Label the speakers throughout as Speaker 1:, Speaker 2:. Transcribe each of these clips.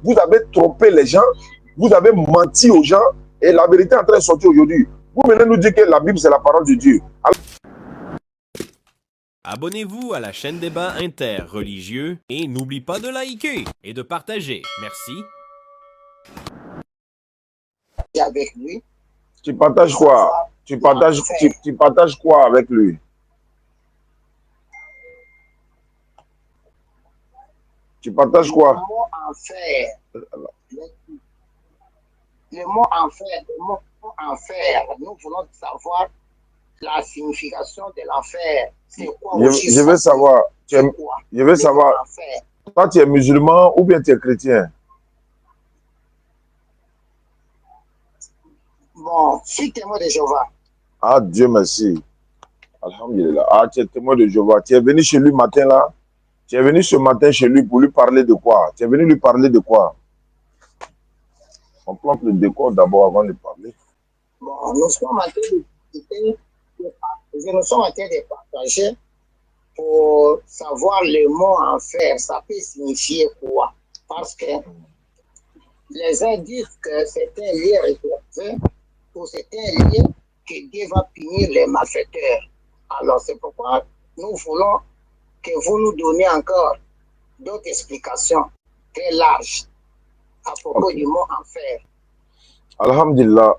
Speaker 1: Vous avez trompé les gens, vous avez menti aux gens, et la vérité est en train de sortir aujourd'hui. Vous venez nous dire que la Bible, c'est la parole de Dieu. Alors,
Speaker 2: abonnez-vous à la chaîne Débat interreligieux et n'oubliez pas de liker et de partager. Merci.
Speaker 3: Avec lui.
Speaker 1: tu partages quoi? Tu partages quoi avec lui? Tu partages quoi?
Speaker 3: Le mot enfer. Le mot enfer, le mot enfer. Nous voulons savoir la signification de l'enfer. C'est quoi
Speaker 1: Je veux savoir. Je veux savoir. Toi, tu es musulman ou bien tu es chrétien?
Speaker 3: Bon, je suis témoin de Jéhovah.
Speaker 1: Ah, Dieu merci. Alhamdulillah. Ah, tu es témoin de Jéhovah. Tu es venu chez lui matin là? Tu es venu ce matin chez lui pour lui parler de quoi? Tu es venu lui parler de quoi? On plante le décor d'abord avant de parler.
Speaker 3: Bon, nous sommes en train de partager pour savoir le mot enfer. Ça peut signifier quoi? Parce que les uns disent que c'est un lieu réservé ou c'est un lieu que Dieu va punir les malfaiteurs. Alors c'est pourquoi nous voulons que vous nous donniez encore d'autres explications très larges à propos du mot enfer.
Speaker 1: Alhamdulillah.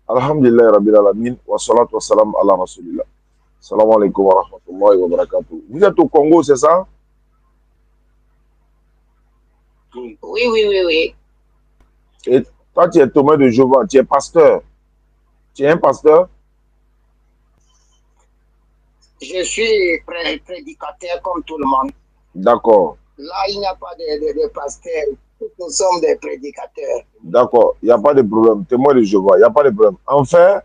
Speaker 1: Alhamdulillah Rabbil Alamin. Wa salatu wa salam ala Rasulillah. Salam alaikum wa rahmatullahi wa barakatuh. Vous êtes au Congo, c'est ça?
Speaker 3: Oui.
Speaker 1: Et toi, tu es témoin de Jéhovah, tu es pasteur. Tu es un pasteur?
Speaker 3: Je suis prédicateur comme tout le monde.
Speaker 1: D'accord.
Speaker 3: Là, il n'y a pas de pasteur. Nous sommes des prédicateurs.
Speaker 1: D'accord, il n'y a pas de problème. Témoin de Jéhovah, il n'y a pas de problème. Enfin,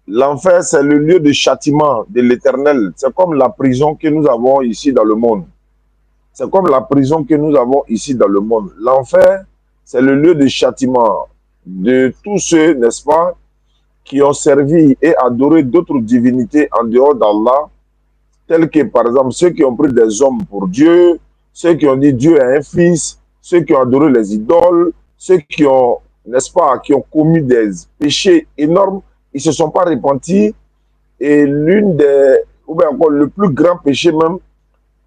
Speaker 1: l'enfer, c'est le lieu de châtiment de l'Éternel. C'est comme la prison que nous avons ici dans le monde. C'est comme la prison que nous avons ici dans le monde. L'enfer, c'est le lieu de châtiment de tous ceux, n'est-ce pas, qui ont servi et adoré d'autres divinités en dehors d'Allah, tels que, par exemple, ceux qui ont pris des hommes pour Dieu, ceux qui ont dit Dieu a un fils, ceux qui ont adoré les idoles, ceux qui ont, n'est-ce pas, qui ont commis des péchés énormes, ils ne se sont pas repentis. Et l'une des, ou bien encore le plus grand péché même,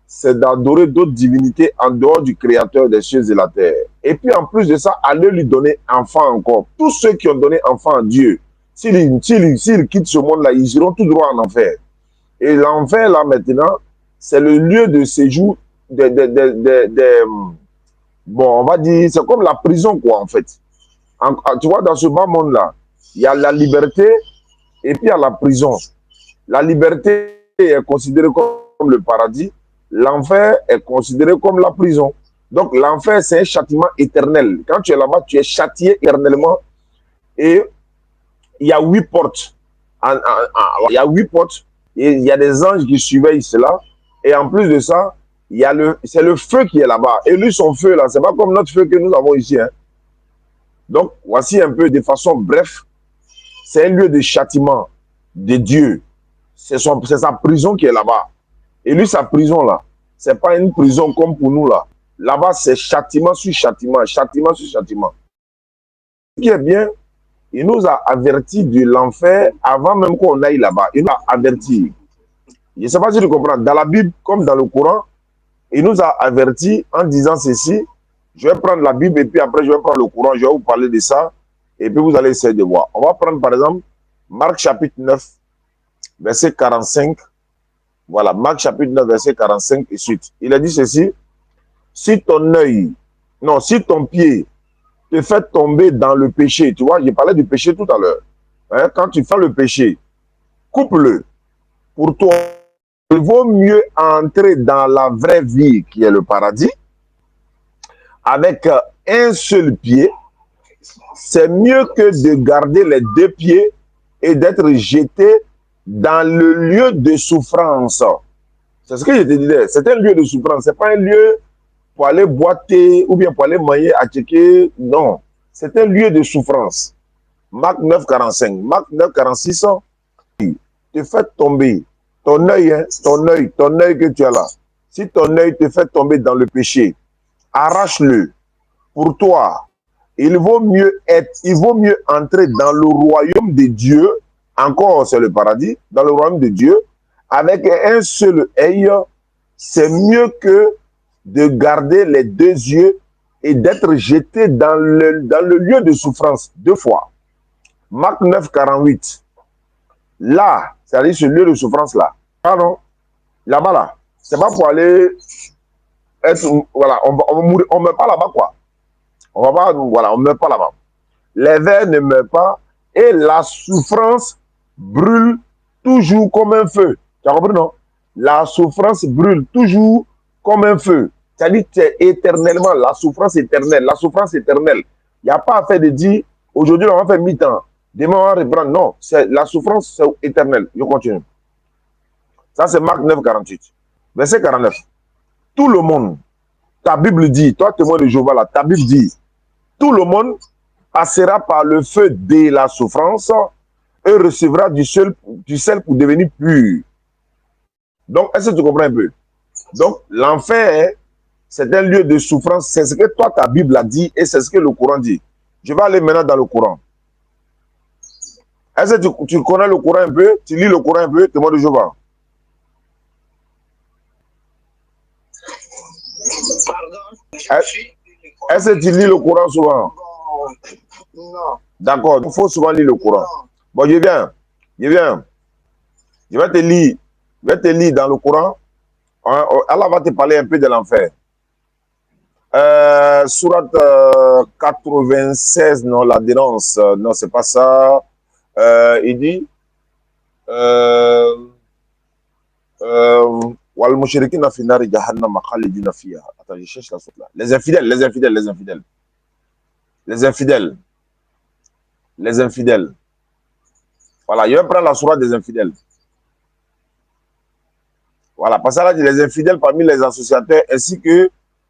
Speaker 1: c'est d'adorer d'autres divinités en dehors du Créateur des cieux et la terre. Et puis en plus de ça, aller lui donner enfant encore. Tous ceux qui ont donné enfant à Dieu, s'ils quittent ce monde-là, ils iront tout droit en enfer. Et l'enfer, là, maintenant, c'est le lieu de séjour bon, on va dire, c'est comme la prison, quoi, en fait. Tu vois, dans ce bas monde-là, il y a la liberté et puis il y a la prison. La liberté est considérée comme le paradis. L'enfer est considéré comme la prison. Donc, l'enfer, c'est un châtiment éternel. Quand tu es là-bas, tu es châtié éternellement. Et il y a 8 portes. Il y a 8 portes. Et il y a des anges qui surveillent cela. Et en plus de ça, c'est le feu qui est là-bas. Et lui, son feu, là, c'est pas comme notre feu que nous avons ici. Hein. Donc, voici un peu de façon bref. C'est un lieu de châtiment de Dieu. C'est sa prison qui est là-bas. Et lui, sa prison, là, c'est pas une prison comme pour nous, là. Là-bas, c'est châtiment sur châtiment, châtiment sur châtiment. Ce qui est bien, il nous a averti de l'enfer avant même qu'on aille là-bas. Il nous a averti. Je ne sais pas si tu comprends. Dans la Bible, comme dans le Coran, il nous a averti en disant ceci. Je vais prendre la Bible et puis après, je vais prendre le Coran. Je vais vous parler de ça. Et puis, vous allez essayer de voir. On va prendre, par exemple, Marc chapitre 9, verset 45. Voilà, Marc chapitre 9, verset 45 et suite. Il a dit ceci. Si ton pied te fait tomber dans le péché, tu vois, j'ai parlé du péché tout à l'heure. Hein, quand tu fais le péché, coupe-le. Pour toi, il vaut mieux entrer dans la vraie vie qui est le paradis avec un seul pied. C'est mieux que de garder les 2 pieds et d'être jeté dans le lieu de souffrance. C'est ce que je te disais. C'est un lieu de souffrance. Ce n'est pas un lieu pour aller boiter ou bien pour aller manger à checker. Non. C'est un lieu de souffrance. Marc 9, 45. Marc 9, 46. Te fait tomber ton œil, hein, ton œil que tu as là. Si ton œil te fait tomber dans le péché, arrache-le. Pour toi, il vaut mieux entrer dans le royaume de Dieu, encore c'est le paradis, dans le royaume de Dieu, avec un seul œil, c'est mieux que de garder les deux yeux et d'être jeté dans le lieu de souffrance deux fois. Marc 9, 48. Là, c'est-à-dire ce lieu de souffrance là. Pardon, là-bas là. C'est pas pour aller être, voilà, on va mourir, on meurt pas là-bas quoi. On va pas, voilà, on meurt pas là-bas. Les vers ne meurent pas et la souffrance brûle toujours comme un feu. Tu as compris, non? La souffrance brûle toujours comme un feu. C'est-à-dire que éternellement, la souffrance éternelle, la souffrance éternelle. Il n'y a pas à faire de dire, aujourd'hui on va faire mi-temps, demain on va reprendre. Non, la souffrance c'est éternelle. Je continue. Ça c'est Marc 9, 48. Verset 49. Tout le monde, ta Bible dit, toi témoin de Jéhovah là, ta Bible dit, tout le monde passera par le feu de la souffrance et recevra du sel pour devenir pur. Donc, est-ce que tu comprends un peu? Donc, l'enfer, c'est un lieu de souffrance. C'est ce que toi, ta Bible a dit et c'est ce que le Coran dit. Je vais aller maintenant dans le Coran. Est-ce que tu connais le Coran un peu? Tu lis le Coran un peu, témoin de Jéhovah?
Speaker 3: Pardon?
Speaker 1: Est-ce que tu lis le Coran souvent?
Speaker 3: Non.
Speaker 1: D'accord, il faut souvent lire le Coran.
Speaker 3: Non.
Speaker 1: Bon, je viens. Je vais te lire dans le Coran. Allah va te parler un peu de l'enfer. Surat 96, non, l'adhérence, non, c'est pas ça. Il dit Wal mushrikina fi nari jahannam khalidina fiha. Attends, je cherche la sourate là. Les infidèles. Voilà, je vais prendre la sourate des infidèles. Voilà, parce que là, les infidèles parmi les associateurs, ainsi que,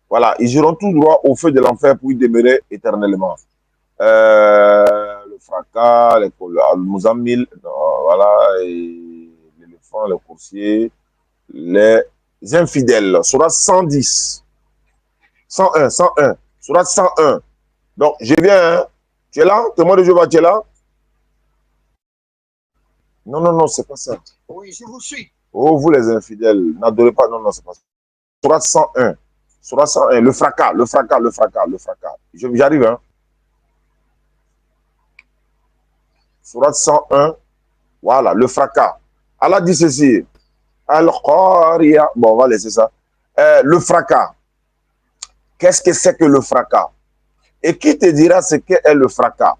Speaker 1: voilà, ils iront tout droit au feu de l'enfer pour y demeurer éternellement. Le fracas, le Mouzamil, voilà, l'éléphant, le coursier, les infidèles. Surat 110, 101, Surat 101. Donc, je viens, hein. Tu es là? Témoin de Jéhovah, tu es là? Non, c'est pas ça.
Speaker 3: Oui, je vous suis.
Speaker 1: Oh, vous les infidèles, n'adorez pas. Non, c'est pas ça. Surat 101. Surat 101. Le fracas. J'arrive, hein. Surat 101. Voilà, le fracas. Allah dit ceci. Al-Qariya. Bon, on va laisser ça. Le fracas. Qu'est-ce que c'est que le fracas? Et qui te dira ce qu'est le fracas?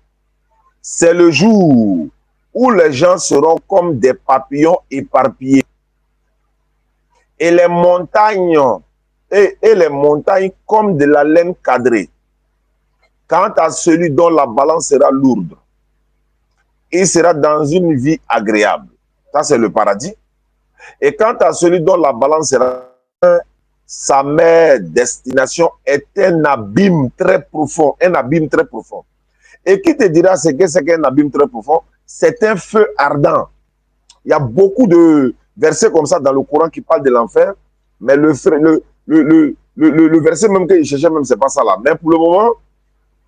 Speaker 1: C'est le jour où les gens seront comme des papillons éparpillés. Et les montagnes comme de la laine cadrée. Quant à celui dont la balance sera lourde, il sera dans une vie agréable. Ça, c'est le paradis. Et quant à celui dont la balance sera, sa mère destination est un abîme très profond. Et qui te dira ce que c'est qu'un abîme très profond? C'est un feu ardent. Il y a beaucoup de versets comme ça dans le Coran qui parlent de l'enfer, mais le verset même qu'il cherchait, même c'est pas ça là. Mais pour le moment,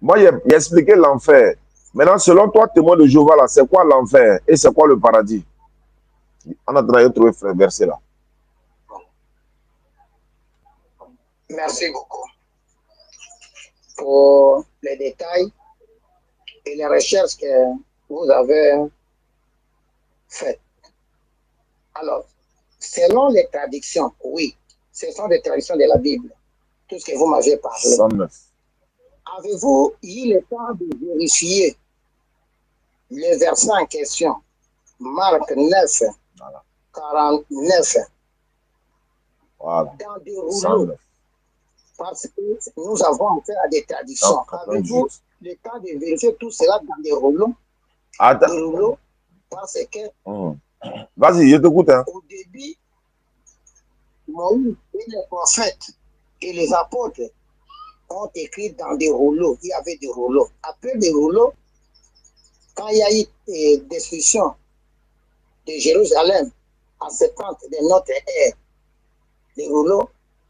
Speaker 1: moi, il a expliqué l'enfer. Maintenant, selon toi, témoin de Jéhovah, là, c'est quoi l'enfer et c'est quoi le paradis? On a trouvé ce verset là.
Speaker 3: Merci beaucoup pour les détails et les recherches que vous avez faites. Alors, selon les traductions, oui, ce sont des traductions de la Bible, tout ce que vous m'avez parlé.
Speaker 1: 109.
Speaker 3: Avez-vous eu le temps de vérifier le verset en question, Marc 9,
Speaker 1: Voilà.
Speaker 3: 49,
Speaker 1: Voilà.
Speaker 3: dans des rouleaux,
Speaker 1: 109.
Speaker 3: parce que nous avons affaire à des traductions. Avez-vous le temps de vérifier tout cela dans des rouleaux?
Speaker 1: Attends.
Speaker 3: Des rouleaux, parce que
Speaker 1: Vas-y, je t'écoute. Hein.
Speaker 3: au début, Moïse et les prophètes et les apôtres ont écrit dans des rouleaux. Il y avait des rouleaux. Après des rouleaux, quand il y a eu destruction de Jérusalem à 70 de notre ère, les rouleaux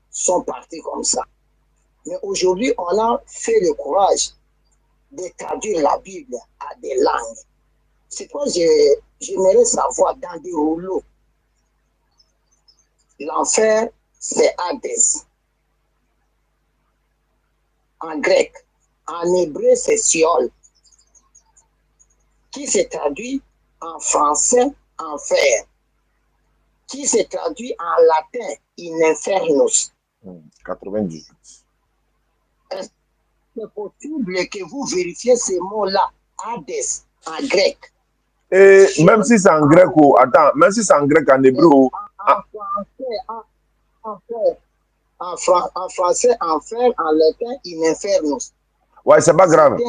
Speaker 3: sont partis comme ça. Mais aujourd'hui, on a fait le courage de traduire la Bible à des langues. C'est pourquoi j'aimerais savoir dans des rouleaux. L'enfer, c'est Hadès. En grec. En hébreu, c'est Siol. Qui se traduit en français, enfer. Qui se traduit en latin, in infernus.
Speaker 1: 98.
Speaker 3: Est-ce possible que vous vérifiez ces mots-là, Hadès, en grec?
Speaker 1: Et même si c'est en grec ou attends, même si c'est en grec, en hébreu ou
Speaker 3: en français, enfer, en latin, in infernus.
Speaker 1: ouais, c'est pas grave.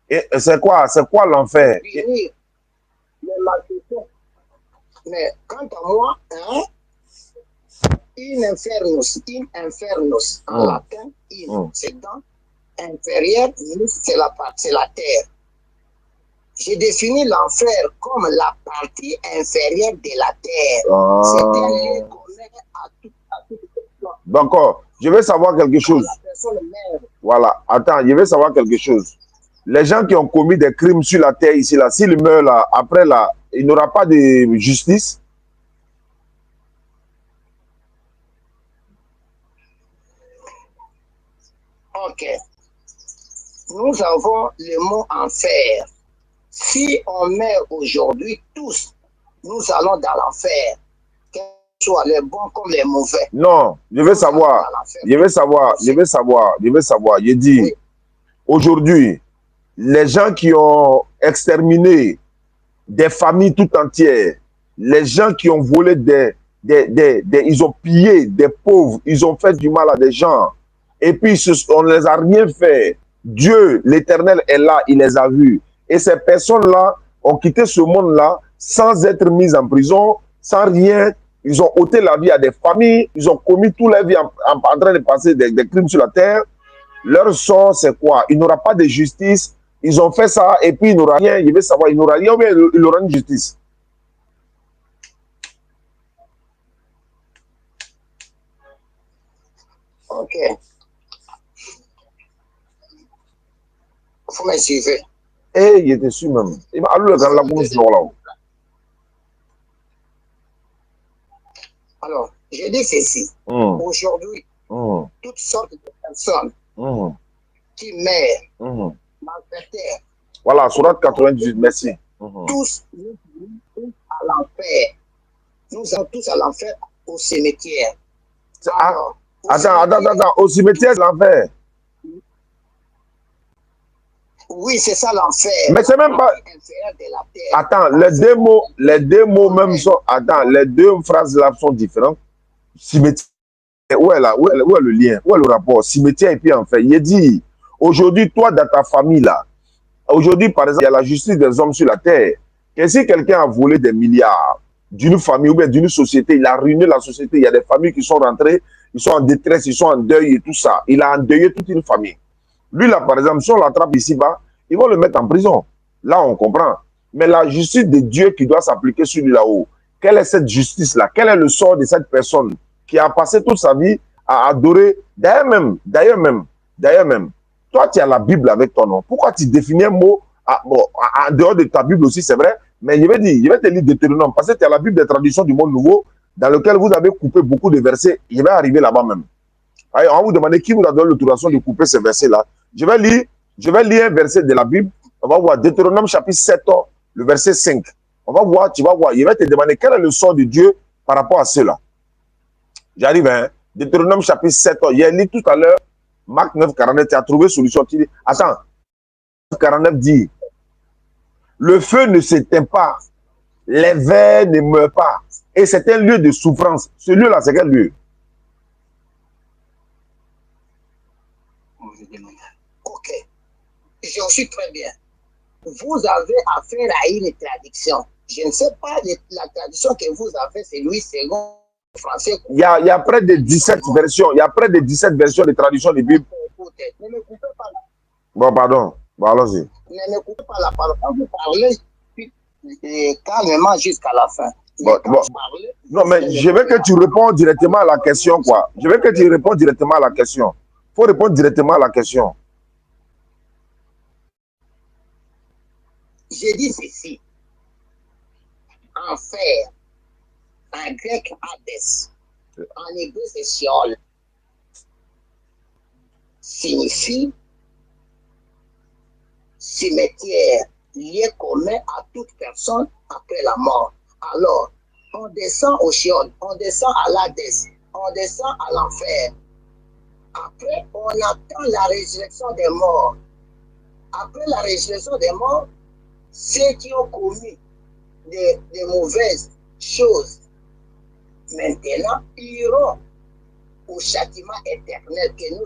Speaker 1: Et c'est quoi l'enfer?
Speaker 3: Mais quant à moi, hein, in infernus, en latin, c'est dans inférieur, c'est la terre. J'ai défini l'enfer comme la partie inférieure de la terre. C'est un lieu qu'on est à tout.
Speaker 1: D'accord, je veux savoir quelque chose. Voilà, attends, je veux savoir quelque chose. Les gens qui ont commis des crimes sur la terre ici, là, s'ils meurent là, après là, il n'y aura pas de justice.
Speaker 3: Ok. Nous avons le mot enfer. Si on meurt aujourd'hui, tous, nous allons dans l'enfer. Que ce soit les bons comme les mauvais.
Speaker 1: Non, je veux savoir. Je dis, oui. Aujourd'hui, les gens qui ont exterminé des familles tout entières, les gens qui ont volé ils ont pillé des pauvres, ils ont fait du mal à des gens, et puis on ne les a rien fait. Dieu, l'Éternel est là, il les a vus. Et ces personnes-là ont quitté ce monde-là sans être mises en prison, sans rien. Ils ont ôté la vie à des familles, ils ont commis toute leur vie en train de passer des crimes sur la terre. Leur sort, c'est quoi? Il n'y aura pas de justice. Ils ont fait ça et puis il n'y aura rien. Je veux savoir, il n'y aura rien ou bien il y aura une justice.
Speaker 3: Ok. Vous me suivez?
Speaker 1: Eh, il était sûr même. Il m'a alloué dans la commission là.
Speaker 3: Alors, je dis ceci. Aujourd'hui, toutes sortes de personnes qui meurent, malfaiteurs.
Speaker 1: Voilà, Sourate 98, merci.
Speaker 3: Tous, nous à l'enfer. Nous allons tous à l'enfer au cimetière.
Speaker 1: Alors, attends, au cimetière, l'enfer.
Speaker 3: Oui, c'est ça l'enfer.
Speaker 1: Mais c'est même pas. Attends, les deux mots même sont. Attends, les deux phrases là sont différentes. Cimetière. Où est le lien? Où est le rapport? Cimetière et puis enfer. Il dit, aujourd'hui, toi, dans ta famille là, aujourd'hui, par exemple, il y a la justice des hommes sur la terre. Et si quelqu'un a volé des milliards d'une famille ou bien d'une société, il a ruiné la société, il y a des familles qui sont rentrées, ils sont en détresse, ils sont en deuil et tout ça. Il a endeuillé toute une famille. Lui, là, par exemple, si on l'attrape ici-bas, ils vont le mettre en prison. Là, on comprend. Mais la justice de Dieu qui doit s'appliquer sur lui là-haut, quelle est cette justice-là? Quel est le sort de cette personne qui a passé toute sa vie à adorer? D'ailleurs même, toi, tu as la Bible avec ton nom. Pourquoi tu définis un mot en dehors de ta Bible aussi, c'est vrai, mais je vais te lire Deutéronome, parce que tu as la Bible des traductions du monde nouveau, dans lequel vous avez coupé beaucoup de versets. Je vais arriver là-bas même. Allez, on va vous demander qui vous a donné l'autorisation de couper ces versets-là. Je vais lire un verset de la Bible. On va voir Deutéronome chapitre 7, le verset 5. On va voir, tu vas voir. Je vais te demander quel est le sort de Dieu par rapport à cela. J'arrive, hein. Deutéronome chapitre 7. J'ai lu tout à l'heure, Marc 9, 49. Tu as trouvé solution. Tu dis, attends, 49 dit, le feu ne s'éteint pas, les vers ne meurent pas. Et c'est un lieu de souffrance. Ce lieu-là, c'est quel lieu?
Speaker 3: Ok, je suis très bien. Vous avez affaire à une traduction. Je ne sais pas la traduction que vous avez, c'est Louis II français.
Speaker 1: Il y a près de 17 versions. Il y a près de 17 versions de traduction de Bible.
Speaker 3: Ne me coupez pas.
Speaker 1: Bon, pardon. Bon, allons-y.
Speaker 3: Ne me coupez pas la parole. Quand vous parlez calmement jusqu'à la fin.
Speaker 1: Bon. Non, mais je veux que tu réponds directement à la question, quoi. Je veux que tu réponds directement à la question. Il faut répondre directement à la question.
Speaker 3: J'ai dit ceci. Enfer, en grec Hadès, en hébreu c'est Sheol, signifie cimetière lié commun à toute personne après la mort. Alors, on descend au Sheol, on descend à l'Hadès, on descend à l'enfer. Après, on attend la résurrection des morts. Après la résurrection des morts, ceux qui ont commis des mauvaises choses, maintenant, iront au châtiment éternel que nous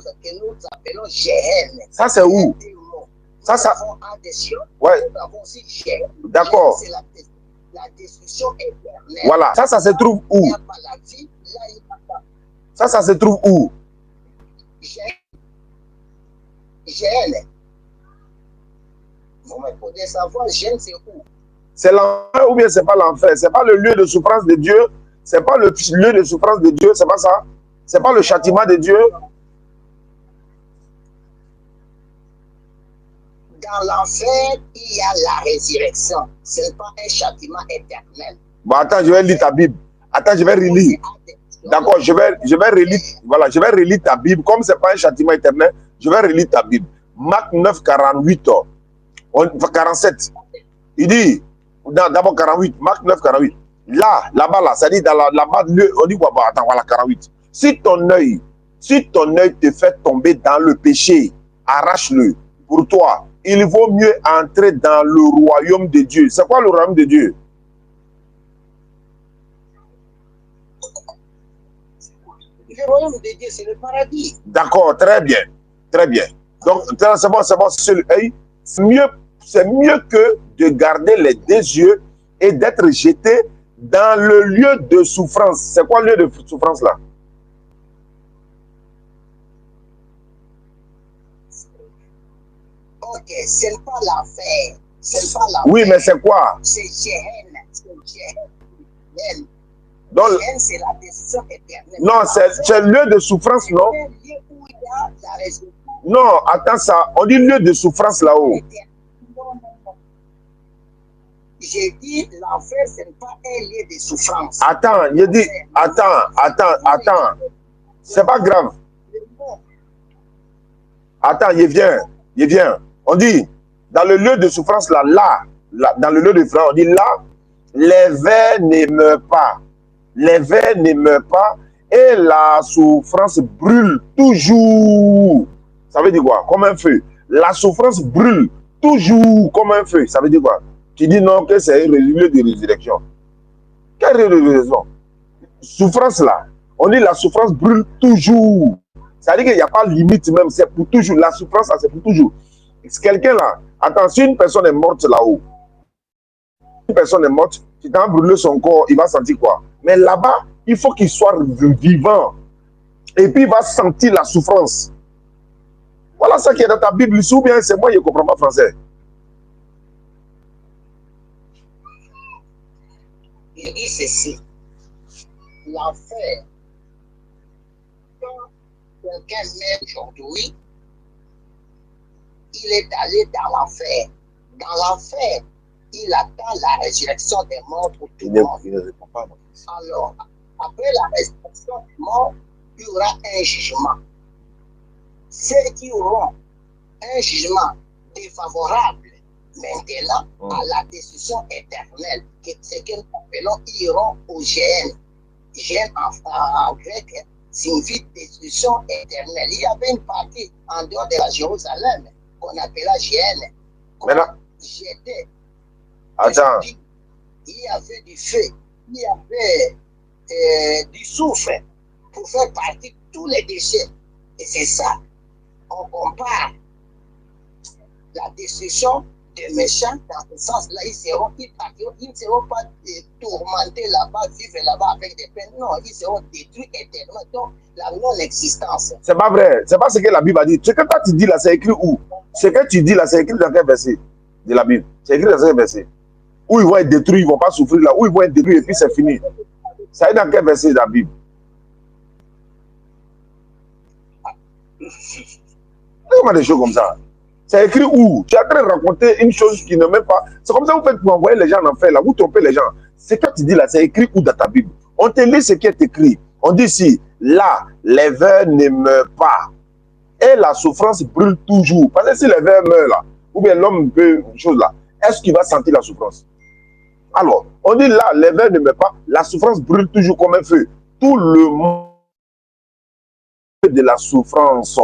Speaker 3: appelons Géhenne.
Speaker 1: Ça, c'est où? Ça, ouais. D'accord.
Speaker 3: C'est la destruction éternelle.
Speaker 1: Voilà. Ça se trouve où? Ça se trouve où?
Speaker 3: Géhenne. Vous me pouvez savoir, Géhenne, c'est où?
Speaker 1: C'est l'enfer ou bien c'est pas l'enfer? C'est pas le lieu de souffrance de Dieu? C'est pas le lieu de souffrance de Dieu? C'est pas ça? C'est pas le châtiment de Dieu?
Speaker 3: Dans l'enfer, il y a la résurrection. Ce n'est pas un châtiment éternel.
Speaker 1: Bon, attends, je vais lire ta Bible. Attends, je vais relire. D'accord, je vais relire. Voilà, je vais relire ta Bible. Comme ce n'est pas un châtiment éternel, je vais relire ta Bible. Marc 9, 48, 47. Il dit, d'abord 48, Marc 9, 48. Là-bas, ça dit dans là-bas, on dit quoi? Bon, attends, voilà, 48. Si ton œil te fait tomber dans le péché, arrache-le. Pour toi, il vaut mieux entrer dans le royaume de Dieu. C'est quoi le royaume de Dieu?
Speaker 3: Le royaume de Dieu, c'est le paradis.
Speaker 1: D'accord, très bien. Très bien. Donc, c'est bon, c'est mieux que de garder les deux yeux et d'être jeté dans le lieu de souffrance. C'est quoi le lieu de souffrance là?
Speaker 3: Ok, c'est pas l'enfer. C'est pas l'enfer.
Speaker 1: Oui, mais c'est quoi?
Speaker 3: C'est Géhenne. C'est Géhenne.
Speaker 1: Donc,
Speaker 3: Géhenne, c'est la destruction éternelle.
Speaker 1: non, c'est le lieu de souffrance, non?
Speaker 3: C'est le lieu où il y a la résurrection.
Speaker 1: Non, attends ça. On dit lieu de souffrance là-haut.
Speaker 3: Non. J'ai dit l'enfer, ce n'est pas un lieu de souffrance.
Speaker 1: Attends, il dit, attends. C'est pas grave. Attends, il vient. On dit, dans le lieu de souffrance là, dans le lieu de souffrance, on dit là, les vers ne meurent pas. Les vers ne meurent pas et la souffrance brûle toujours. Ça veut dire quoi? Comme un feu. La souffrance brûle toujours comme un feu. Ça veut dire quoi? Tu dis non, que c'est un lieu de résurrection. Quelle résurrection? Souffrance là. On dit la souffrance brûle toujours. Ça veut dire qu'il n'y a pas de limite même. C'est pour toujours. La souffrance, c'est pour toujours. Quelqu'un là, attends, si une personne est morte là-haut, une personne est morte, si tu as brûlé son corps, il va sentir quoi? Mais là-bas, il faut qu'il soit vivant. Et puis il va sentir la souffrance. Voilà ça qui est dans ta Bible. Ou bien c'est moi qui ne comprends pas français.
Speaker 3: Il dit ceci. L'enfer, quand quelqu'un meurt aujourd'hui, il est allé dans l'enfer. Dans l'enfer, il attend la résurrection des morts pour tout le monde.
Speaker 1: Il ne répond pas.
Speaker 3: Alors, après la résurrection des morts, il y aura un jugement. Ceux qui auront un jugement défavorable maintenant à la destruction éternelle, ce que nous appelons, iront au Géhenne. Géhenne en grec signifie destruction éternelle. Il y avait une partie en dehors de la Jérusalem qu'on appelait Géhenne. J'étais.
Speaker 1: Attends.
Speaker 3: Il y avait du feu, il y avait du soufre pour faire partie de tous les déchets. Et c'est ça. On compare la destruction des méchants dans ce sens-là. Ils ne seront pas tourmentés là-bas, vivre là-bas avec des peines. Non, ils seront détruits éternellement. Donc, la non-existence.
Speaker 1: C'est pas vrai. C'est pas ce que la Bible a dit. Ce que toi tu dis là, c'est écrit où? Ce que tu dis là, c'est écrit dans quel verset de la Bible? C'est écrit dans quel verset? Où ils vont être détruits, ils ne vont pas souffrir là. Où ils vont être détruits et puis c'est fini. Ça est dans quel verset de la Bible? Comment des choses comme ça? C'est écrit où? Tu es en train de raconter une chose qui ne même pas. C'est comme ça que vous faites pour envoyer les gens en enfer, là. Vous trompez les gens. C'est que tu dis là, c'est écrit où dans ta Bible? On te lit ce qui est écrit. On dit ici, là, les vers ne meurent pas. Et la souffrance brûle toujours. Parce que si les vers meurent là, ou bien l'homme peut une chose là, est-ce qu'il va sentir la souffrance? Alors, on dit là, les vers ne meurent pas, la souffrance brûle toujours comme un feu. Tout le monde de la souffrance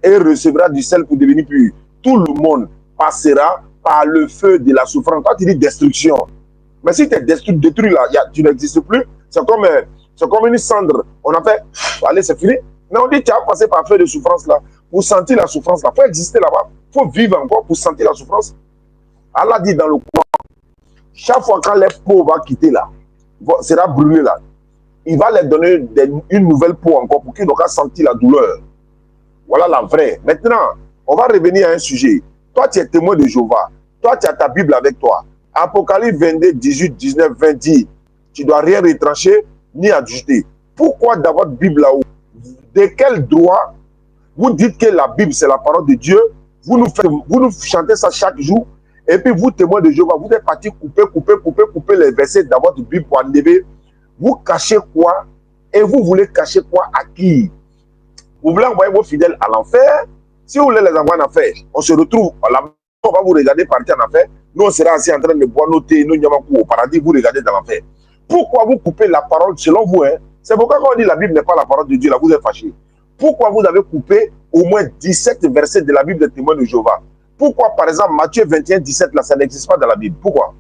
Speaker 1: et recevra du sel pour devenir pur. Tout le monde passera par le feu de la souffrance. Quand tu dis destruction, mais si tu es détruit là, tu n'existes plus, c'est comme une cendre. On a fait, allez, c'est fini. Mais on dit, tu as passé par le feu de souffrance là, pour sentir la souffrance là. Il faut exister là-bas, il faut vivre encore pour sentir la souffrance. Allah dit dans le Coran, chaque fois quand les peaux vont quitter là, sera brûlé là, il va leur donner une nouvelle peau encore pour qu'ils aient senti la douleur. Voilà la vraie. Maintenant, on va revenir à un sujet. Toi, tu es témoin de Jéhovah. Toi, tu as ta Bible avec toi. Apocalypse 22, 18, 19, 20 dit, tu ne dois rien retrancher ni ajouter. Pourquoi dans votre Bible là-haut, de quel droit vous dites que la Bible c'est la parole de Dieu, vous nous chantez ça chaque jour, et puis vous, témoins de Jéhovah, vous êtes partis couper les versets dans votre Bible pour enlever. Vous cachez quoi? Et vous voulez cacher quoi à qui? Vous voulez envoyer vos fidèles à l'enfer? Si vous voulez les envoyer en enfer, on se retrouve là, on va vous regarder partir en enfer. Nous, on sera assis en train de boire nos thés, nous, nyamakou, au paradis, vous regardez dans l'enfer. Pourquoi vous coupez la parole selon vous, hein? C'est pourquoi quand on dit la Bible n'est pas la parole de Dieu, là, vous êtes fâchés. Pourquoi vous avez coupé au moins 17 versets de la Bible des témoins de Jéhovah? Pourquoi, par exemple, Matthieu 21, 17, là, ça n'existe pas dans la Bible? Pourquoi?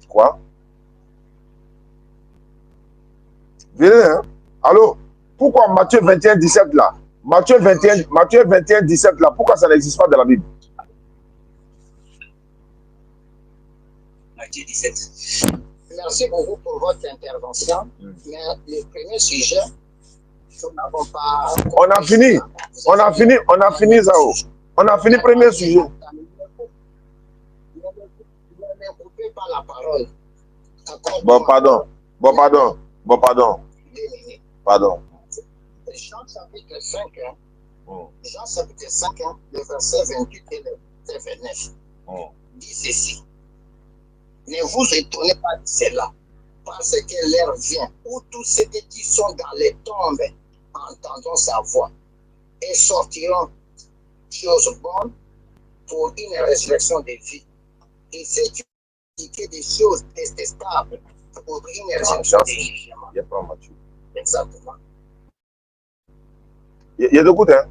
Speaker 1: Quoi? Venez, hein? Allô? Pourquoi Matthieu 21, 17 là? Matthieu 21, 17 là, pourquoi ça n'existe pas dans la Bible?
Speaker 3: Matthieu 17. Merci beaucoup pour votre intervention. Mais le premier sujet, nous n'avons pas...
Speaker 1: On a fini, Zao. On a fini le premier sujet.
Speaker 3: Ne me coupez pas la parole.
Speaker 1: Pardon.
Speaker 3: Jean chapitre 5, Jean chapitre 5, le verset 28 et le verset 29, dit ceci. Ne vous étonnez pas de cela, parce que l'heure vient où tous ceux qui sont dans les tombes entendront sa voix et sortiront choses bonnes pour une résurrection de vie. Et ceux qui ont des choses détestables pour une résurrection de jugement. Exactement.
Speaker 1: Il y a de quoi, hein?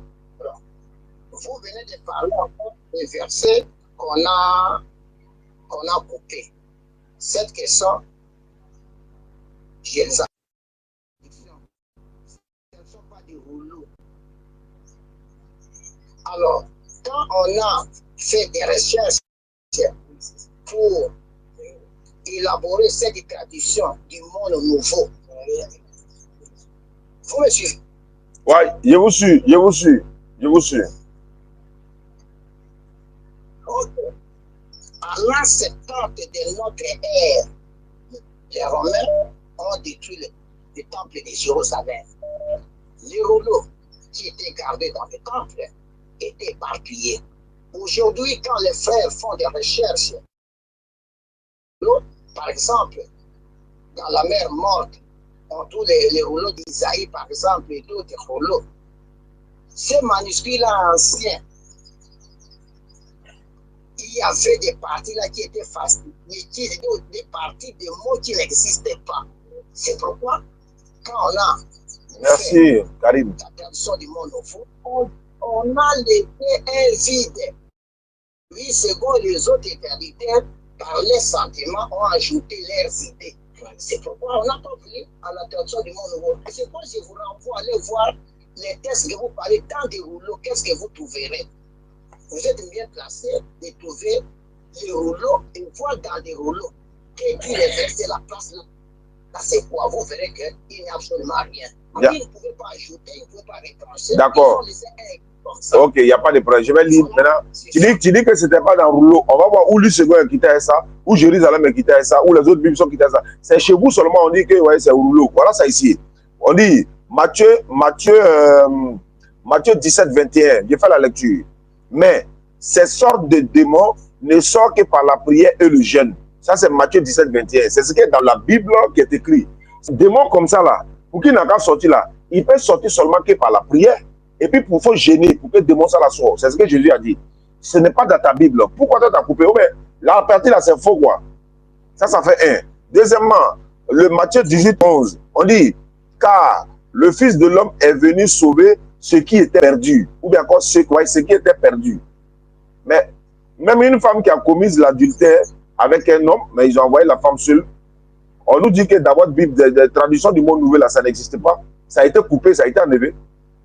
Speaker 3: Vous venez de parler encore des versets qu'on a coupés. Cette question, je les ai. Ce ne sont pas des rouleaux. Alors, quand on a fait des recherches pour élaborer cette tradition du monde nouveau, vous me suivez?
Speaker 1: Oui, je vous suis.
Speaker 3: Okay. À l'an 70 de notre ère, les Romains ont détruit le temple de Jérusalem. Les rouleaux qui étaient gardés dans le temple étaient éparpillés. Aujourd'hui, quand les frères font des recherches, par exemple, dans la mer morte, on trouve les rouleaux d'Isaïe, par exemple, et d'autres rouleaux. Ces manuscrits-là anciens, il y avait des parties là qui étaient falsifiées, des parties de mots qui n'existaient pas. C'est pourquoi, quand on a
Speaker 1: Merci, Karim.
Speaker 3: la tradition du monde nouveau, on a laissé un vide. Oui, selon les autres éternitaires, par les sentiments, ont ajouté leurs idées. C'est pourquoi on n'a pas voulu à la tradition du monde nouveau. C'est pourquoi je vous renvoie à aller voir les textes que vous parlez dans des rouleaux. Qu'est-ce que vous trouverez? Vous êtes bien placé de trouver les rouleaux et voir dans des rouleaux. Et puis les versets, la place là. Là, c'est quoi? Vous verrez qu'il n'y a absolument rien.
Speaker 1: Yeah.
Speaker 3: Ils ne pouvaient pas ajouter, ils ne pouvaient pas retrancher.
Speaker 1: D'accord.
Speaker 3: Ça.
Speaker 1: Ok, il n'y a pas de problème. Je vais lire maintenant. Tu dis que ce n'était pas dans le rouleau. On va voir où Luc est quitté ça, où Jérusalem est quitté ça, où les autres Bibles sont quittées ça. C'est chez vous seulement on dit que ouais, c'est au rouleau. Voilà ça ici. On dit, Matthieu 17, 21. J'ai fait la lecture. Mais ces sortes de démons ne sortent que par la prière et le jeûne. Ça, c'est Matthieu 17, 21. C'est ce qui est dans la Bible qui est écrit. Ces démons comme ça, là, pour qu'il n'a qu'à sortir là, il peut sortir seulement que par la prière. Et puis, il faut gêner pour que le démon ça la sorte. C'est ce que Jésus a dit. Ce n'est pas dans ta Bible. Pourquoi tu as coupé? Oh, mais la partie là, c'est faux, quoi. Ça fait un. Deuxièmement, le Matthieu 18, 11, on dit, car le Fils de l'homme est venu sauver ce qui était perdu, ou bien encore ce qui était perdu. Mais même une femme qui a commis l'adultère avec un homme, mais ils ont envoyé la femme seule. On nous dit que dans votre Bible, de traduction du monde nouvel, là, ça n'existe pas. Ça a été coupé, ça a été enlevé.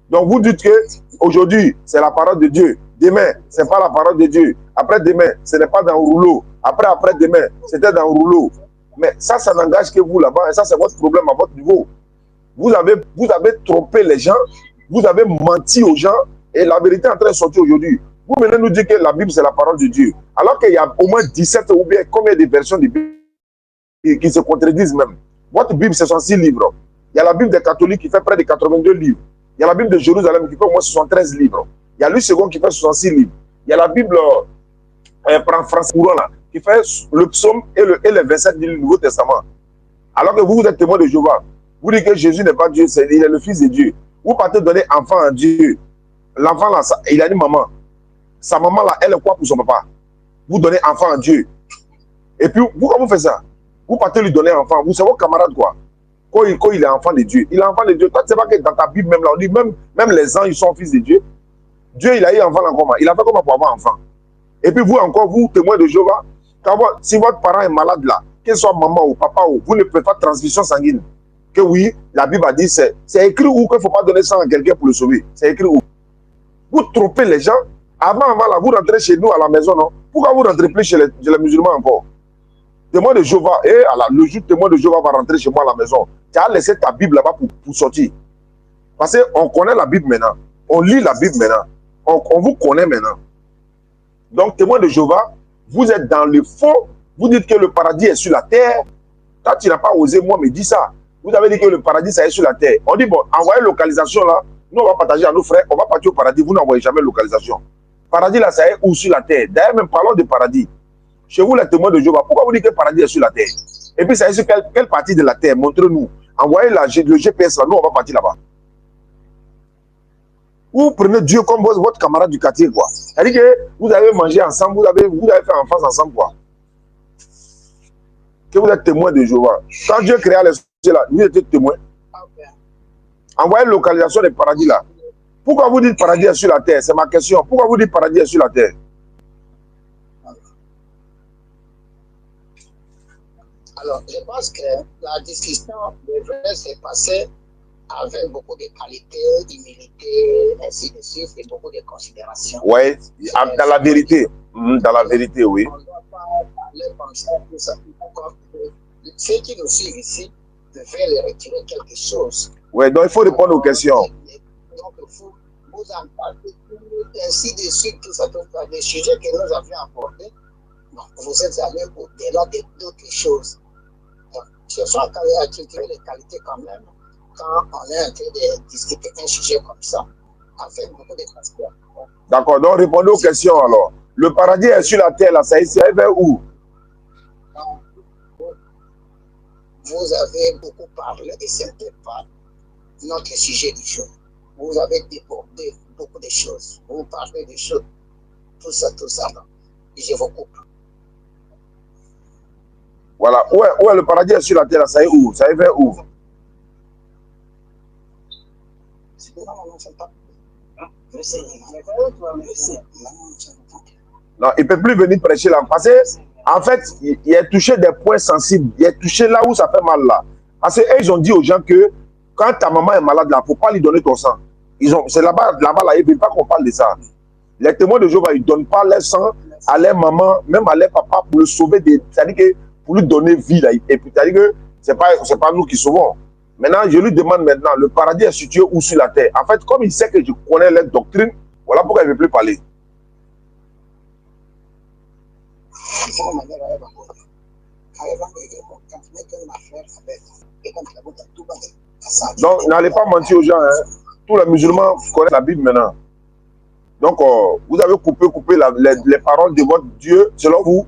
Speaker 1: Donc vous dites que aujourd'hui, c'est la parole de Dieu. Demain, ce n'est pas la parole de Dieu. Après-demain, ce n'est pas dans le rouleau. Après-demain, c'était dans le rouleau. Mais ça n'engage que vous là-bas. Et ça, c'est votre problème à votre niveau. Vous avez trompé les gens. Vous avez menti aux gens. Et la vérité est en train de sortir aujourd'hui. Vous venez nous dire que la Bible, c'est la parole de Dieu. Alors qu'il y a au moins 17 ou bien combien de versions de Bible qui se contredisent même. Votre Bible, c'est 106 livres. Il y a la Bible des catholiques qui fait près de 82 livres. Il y a la Bible de Jérusalem qui fait au moins 73 livres. Il y a Louis II qui fait 66 livres. Il y a la Bible français courant là, qui fait le psaume et les 27 du Nouveau Testament. Alors que vous êtes témoin de Jéhovah. Vous dites que Jésus n'est pas Dieu, il est le Fils de Dieu. Vous partez donner enfant à Dieu. L'enfant là, il a dit maman. Sa maman là, elle est quoi pour son papa? Vous donnez enfant à Dieu. Et puis, pourquoi vous faites ça? Vous partez lui donner enfant. Vous savez vos camarades quoi? Quand il est enfant de Dieu. Il est enfant de Dieu. Toi, tu sais pas que dans ta Bible, même là, on dit même les anges, ils sont fils de Dieu. Dieu, il a eu enfant là comment? Il a fait comment pour avoir enfant? Et puis vous encore, vous, témoins de Jéhovah, si votre parent est malade là, qu'il soit maman ou papa, vous ne pouvez pas transmission sanguine. Que oui, la Bible a dit, c'est écrit où qu'il ne faut pas donner sang à quelqu'un pour le sauver. C'est écrit où? Vous trompez les gens. Avant là, vous rentrez chez nous à la maison, non? Pourquoi vous ne rentrez plus chez les musulmans encore? Témoin de Jéhovah, le jour témoin de Jéhovah va rentrer chez moi à la maison. Tu as laissé ta Bible là-bas pour sortir. Parce qu'on connaît la Bible maintenant. On lit la Bible maintenant. On vous connaît maintenant. Donc, témoin de Jéhovah, vous êtes dans le faux. Vous dites que le paradis est sur la terre. Toi, tu n'as pas osé, moi, me dire ça. Vous avez dit que le paradis, ça est sur la terre. On dit, bon, envoyez localisation là. Nous, on va partager à nos frères. On va partir au paradis. Vous n'envoyez jamais localisation. Paradis là, ça est où sur la terre? D'ailleurs, même parlons de paradis. Chez vous, les témoins de Jéhovah, pourquoi vous dites que le paradis est sur la terre? Et puis, ça est sur quelle partie de la terre? Montrez-nous. Envoyez le GPS là. Nous, on va partir là-bas. Vous prenez Dieu comme votre camarade du quartier, quoi. C'est-à-dire que vous avez mangé ensemble, vous avez fait enfance ensemble, quoi. Que vous êtes témoin de Jéhovah. Quand Dieu créa les cieux là, vous étiez témoin. Envoyez localisation des paradis là. Pourquoi vous dites paradis est sur la terre? C'est ma question. Pourquoi vous dites paradis est sur la terre?
Speaker 3: Alors, je pense que la discussion devrait se passer avec beaucoup de qualité, d'humilité, ainsi de suite, et beaucoup de considération.
Speaker 1: Oui, dans la vérité. Dans la vérité, oui.
Speaker 3: On ne doit pas parler comme ça, tout ça. Ceux qui nous suivent ici veulent retirer quelque chose.
Speaker 1: Oui, donc il faut répondre aux questions.
Speaker 3: Donc, il faut vous en parler, ainsi de suite, tout ça, les sujets que nous avions abordés. Vous êtes allés au-delà d'autres choses. Donc, cherchons à cultiver les qualités quand même. Quand on est en train de discuter un sujet comme ça, avec beaucoup de questions.
Speaker 1: D'accord, donc répondez aux questions alors. Le paradis est sur la terre, là, ça est vers où?
Speaker 3: Vous avez beaucoup parlé et ce n'était pas notre sujet du jour. Vous avez débordé beaucoup de choses. Vous parlez des choses, tout ça, non. Je vous coupe.
Speaker 1: Voilà, où est le paradis est sur la terre, là, ça est où? Ça est vers où? Non, il ne peut plus venir prêcher là. Parce qu'en fait, il a touché des points sensibles. Il a touché là où ça fait mal là. Parce qu'ils ont dit aux gens que quand ta maman est malade là, il ne faut pas lui donner ton sang. C'est là-bas, là, ils ne veulent pas qu'on parle de ça. Les témoins de Jéhovah, ils ne donnent pas leur sang à leur maman, même à leur papa pour le sauver. C'est-à-dire que pour lui donner vie là. Et puis, c'est-à-dire que ce n'est pas nous qui sauvons. Maintenant, je lui demande maintenant, le paradis est situé où sur la terre? En fait, comme il sait que je connais leur doctrine, voilà pourquoi il ne veut plus parler. Donc, n'allez pas mentir aux gens. Hein. Tous les musulmans connaissent la Bible maintenant. Donc, vous avez coupé les paroles de votre Dieu. Selon vous,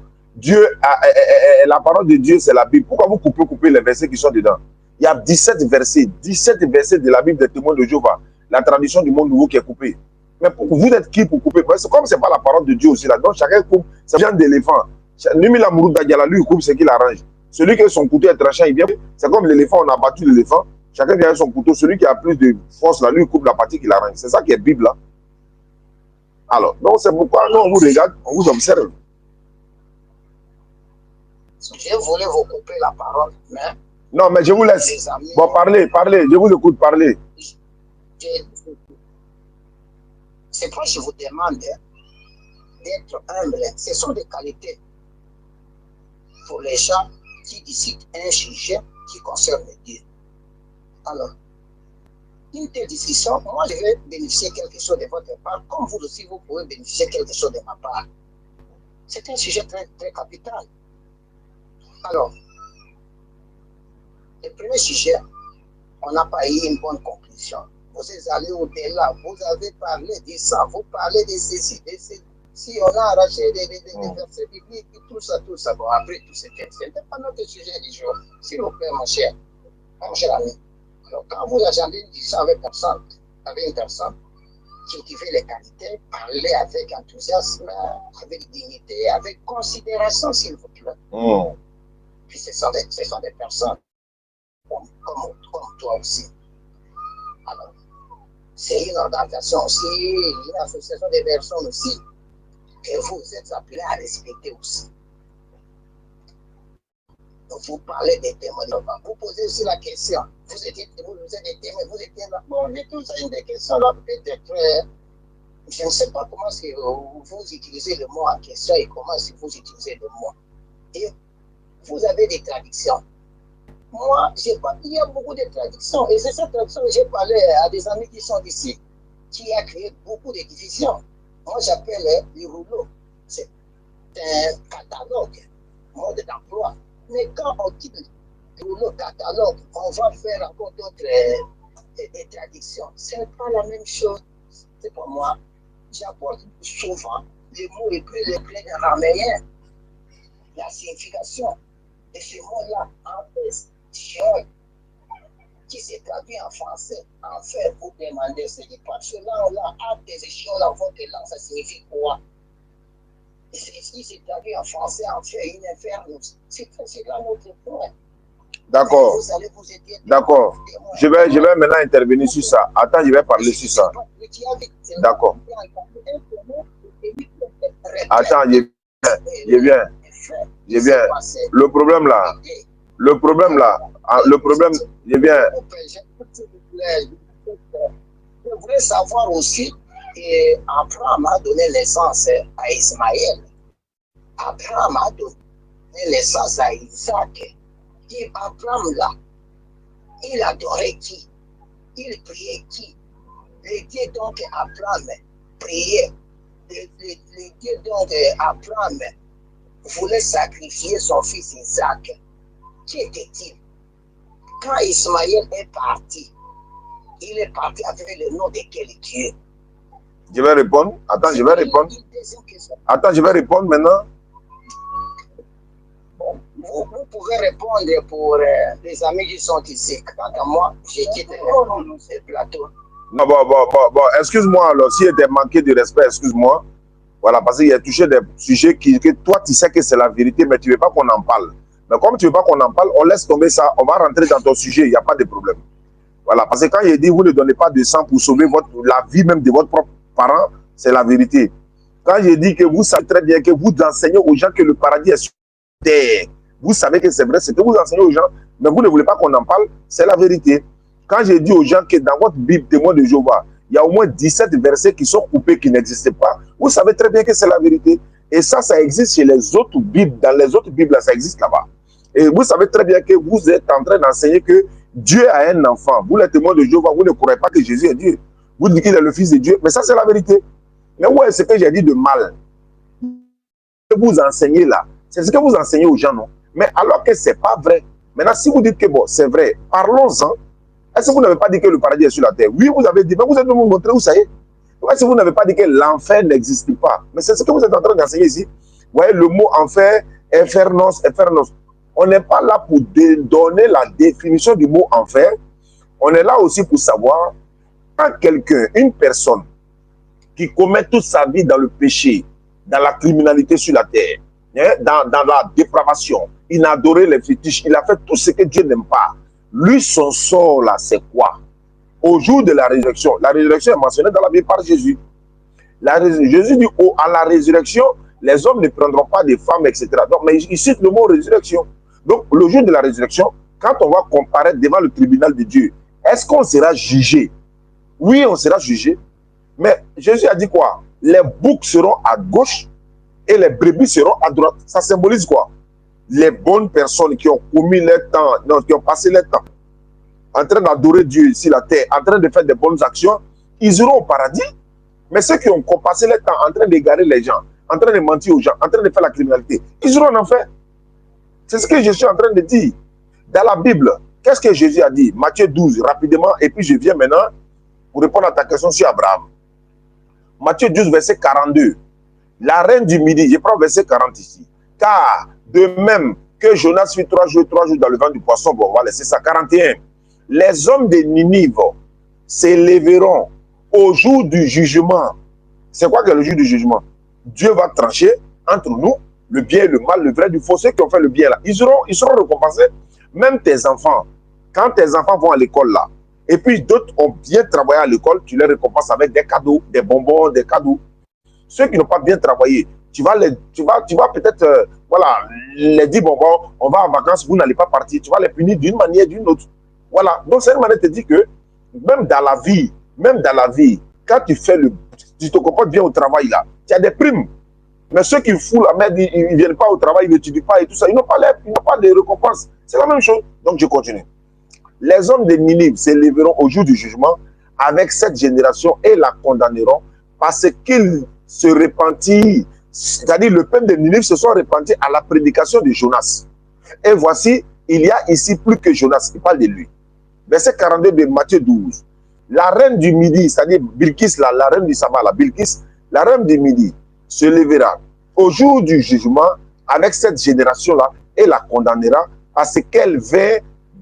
Speaker 1: la parole de Dieu, c'est la Bible. Pourquoi vous coupez les versets qui sont dedans? Il y a 17 versets de la Bible des témoins de Jéhovah. La tradition du monde nouveau qui est coupée. Mais vous êtes qui pour couper? Parce que comme ce n'est pas la parole de Dieu aussi là, donc chacun coupe, c'est un genre d'éléphant. Lui, il coupe ce qu'il arrange. Celui qui a son couteau est tranchant, il vient. C'est comme l'éléphant, on a battu l'éléphant. Chacun vient avec son couteau. Celui qui a plus de force là, lui, il coupe la partie qu'il arrange. C'est ça qui est Bible là. Alors, donc c'est pourquoi nous, on vous regarde, on vous observe.
Speaker 3: Je voulais vous couper la parole, mais...
Speaker 1: Non, mais je vous laisse. Bon, parlez, je vous écoute, parlez.
Speaker 3: C'est pourquoi je vous demande d'être humble. Ce sont des qualités pour les gens qui décident un sujet qui concerne Dieu. Alors, une telle discussion, moi je vais bénéficier quelque chose de votre part, comme vous aussi vous pouvez bénéficier quelque chose de ma part. C'est un sujet très, très capital. Alors, le premier sujet, on n'a pas eu une bonne conclusion. Vous êtes allé au-delà, vous avez parlé de ça, vous parlez de ceci, de ceci. Si on a arraché des versets bibliques, tout ça, bon, après tout ce n'était pas notre sujet du jour. S'il vous plaît, mon cher ami. Alors, quand vous agendez une discussion avec une personne, cultivez les qualités, parlez avec enthousiasme, avec dignité, avec considération, s'il vous plaît. Puis ce sont des personnes comme toi aussi. Alors, c'est une organisation aussi, une association de personnes aussi, que vous êtes appelés à respecter aussi. Donc, vous parlez des témoins, vous posez aussi la question. Vous êtes des témoins, vous étiez là. Bon, j'ai tous une des questions là, peut-être. Je ne sais pas comment vous utilisez le mot en question et comment vous utilisez le mot. Et vous avez des traductions. Moi, il y a beaucoup de traductions. Et c'est cette traduction que j'ai parlé à des amis qui sont ici, qui a créé beaucoup de divisions. Moi, j'appelle les rouleaux. C'est un catalogue, mode d'emploi. Mais quand on dit le rouleau catalogue, on va faire encore d'autres des traductions. Ce n'est pas la même chose. C'est pour moi. J'apporte souvent les mots les plus raméens. La signification de ce mot-là, en fait, qui s'est traduit en français, en fait, vous demandez, c'est dit parce que là, on a des échelons dans votre langue, ça signifie quoi? Et c'est ce qui s'est traduit en français, en fait, une infernus. C'est là notre point.
Speaker 1: D'accord. D'accord. Je vais maintenant intervenir sur ça. Attends, je vais parler sur ça. D'accord. Attends, je viens. Le problème là, je viens.
Speaker 3: Je voulais savoir aussi, et Abraham a donné naissance à Ismaël. Abraham a donné naissance à Isaac. Et Abraham là, il adorait qui? Il priait qui? Le Dieu donc Abraham priait. Le Dieu donc Abraham voulait sacrifier son fils Isaac. Qui était-il? Quand Ismaël est parti, il est parti avec le nom de quel Dieu?
Speaker 1: Je vais répondre. Attends, je vais répondre. Attends, je vais répondre maintenant.
Speaker 3: Vous pouvez répondre pour les amis qui sont ici. Quant à moi, je quitte ce plateau.
Speaker 1: Non, bon, excuse-moi alors, si était manqué de respect, excuse-moi. Voilà, parce qu'il a touché des sujets que toi, tu sais que c'est la vérité, mais tu ne veux pas qu'on en parle. Mais comme tu ne veux pas qu'on en parle, on laisse tomber ça, on va rentrer dans ton sujet, il n'y a pas de problème. Voilà, parce que quand il dit, vous ne donnez pas de sang pour sauver la vie même de votre propre parent, c'est la vérité. Quand je dis que vous savez très bien que vous enseignez aux gens que le paradis est sur terre, vous savez que c'est vrai, c'est que vous enseignez aux gens, mais vous ne voulez pas qu'on en parle, c'est la vérité. Quand je dis aux gens que dans votre Bible, témoin de Jéhovah, il y a au moins 17 versets qui sont coupés, qui n'existent pas, vous savez très bien que c'est la vérité. Et ça existe chez les autres Bibles. Dans les autres Bibles, ça existe là-bas. Et vous savez très bien que vous êtes en train d'enseigner que Dieu a un enfant. Vous, les témoins de Jéhovah, vous ne croyez pas que Jésus est Dieu. Vous dites qu'il est le Fils de Dieu. Mais ça, c'est la vérité. Mais où est ce que j'ai dit de mal? Ce que vous enseignez là, c'est ce que vous enseignez aux gens, non? Mais alors que ce n'est pas vrai. Maintenant, si vous dites que bon, c'est vrai, parlons-en. Est-ce que vous n'avez pas dit que le paradis est sur la terre? Oui, vous avez dit, mais vous êtes nous montrer où ça y est. Est-ce que vous n'avez pas dit que l'enfer n'existe pas? Mais c'est ce que vous êtes en train d'enseigner ici. Vous voyez, le mot enfer, infernos, infernos. On n'est pas là pour donner la définition du mot enfer. On est là aussi pour savoir quand quelqu'un, une personne qui commet toute sa vie dans le péché, dans la criminalité sur la terre, dans la dépravation, il a adoré les fétiches, il a fait tout ce que Dieu n'aime pas. Lui, son sort là, c'est quoi? Au jour de la résurrection est mentionnée dans la Bible par Jésus. Jésus dit à la résurrection, les hommes ne prendront pas des femmes, etc. Donc, mais il cite le mot résurrection. Donc, le jour de la résurrection, quand on va comparaître devant le tribunal de Dieu, est-ce qu'on sera jugé? Oui, on sera jugé. Mais Jésus a dit quoi? Les boucs seront à gauche et les brebis seront à droite. Ça symbolise quoi? Les bonnes personnes qui ont commis leur temps, non, qui ont passé leur temps en train d'adorer Dieu ici, la terre, en train de faire des bonnes actions, ils iront au paradis. Mais ceux qui ont passé leur temps en train d'égarer les gens, en train de mentir aux gens, en train de faire la criminalité, ils iront en enfer. C'est ce que je suis en train de dire. Dans la Bible, qu'est-ce que Jésus a dit? Matthieu 12, rapidement, et puis je viens maintenant pour répondre à ta question sur Abraham. Matthieu 12, verset 42. La reine du midi, je prends verset 40 ici. Car de même que Jonas fit 3 jours dans le vent du poisson, bon, on va laisser ça. 41. Les hommes de Ninive s'élèveront au jour du jugement. C'est quoi que le jour du jugement? Dieu va trancher entre nous, le bien et le mal, le vrai du faux. Ceux qui ont fait le bien là, ils seront récompensés. Même tes enfants, quand tes enfants vont à l'école là, et puis d'autres ont bien travaillé à l'école, tu les récompenses avec des cadeaux, des bonbons, des cadeaux. Ceux qui n'ont pas bien travaillé, tu vas peut-être, voilà, les dire, bon, on va en vacances, vous n'allez pas partir, tu vas les punir d'une manière, d'une autre. Voilà, donc cette manière te dit que même dans la vie, quand tu te comportes bien au travail là, tu as des primes. Mais ceux qui foutent la merde, ils ne viennent pas au travail, ils n'étudient pas et tout ça, ils n'ont pas de récompense. C'est la même chose. Donc je continue. Les hommes de Ninive s'élèveront au jour du jugement avec cette génération et la condamneront parce qu'ils se repentirent. C'est-à-dire le peuple de Ninive se sont repentis à la prédication de Jonas. Et voici, il y a ici plus que Jonas, il parle de lui. Verset 42 de Matthieu 12. La reine du midi, c'est-à-dire Bilkis, la reine du sabbat, Bilkis, la reine du midi, se lèvera au jour du jugement avec cette génération-là et la condamnera parce qu'elle vint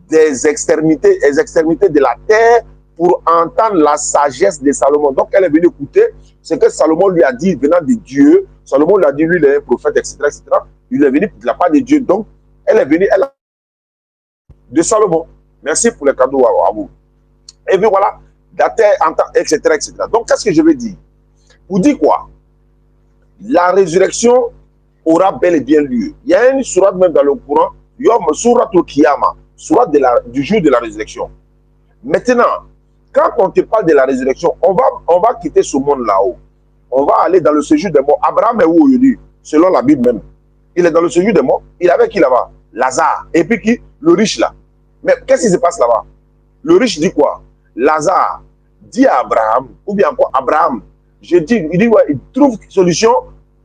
Speaker 1: des extrémités de la terre pour entendre la sagesse de Salomon. Donc elle est venue écouter ce que Salomon lui a dit venant de Dieu. Salomon lui a dit, lui, il est un prophète, etc., etc. Il est venu de la part de Dieu. Donc elle est venue, de Salomon. Merci pour les cadeaux à vous. Et puis voilà, la terre entend, etc., etc. Donc qu'est-ce que je veux dire? Vous dites quoi? La résurrection aura bel et bien lieu. Il y a une sourate même dans le Coran, Yom Surat al-Kiyama, sourate du jour de la résurrection. Maintenant, quand on te parle de la résurrection, on va quitter ce monde là-haut. On va aller dans le séjour des morts. Abraham est où aujourd'hui? Selon la Bible même. Il est dans le séjour des morts. Il est avec qui là-bas? Lazare. Et puis qui? Le riche là. Mais qu'est-ce qui se passe là-bas? Le riche dit quoi? Lazare dit à Abraham, ou bien encore Abraham, il dit ouais, il trouve une solution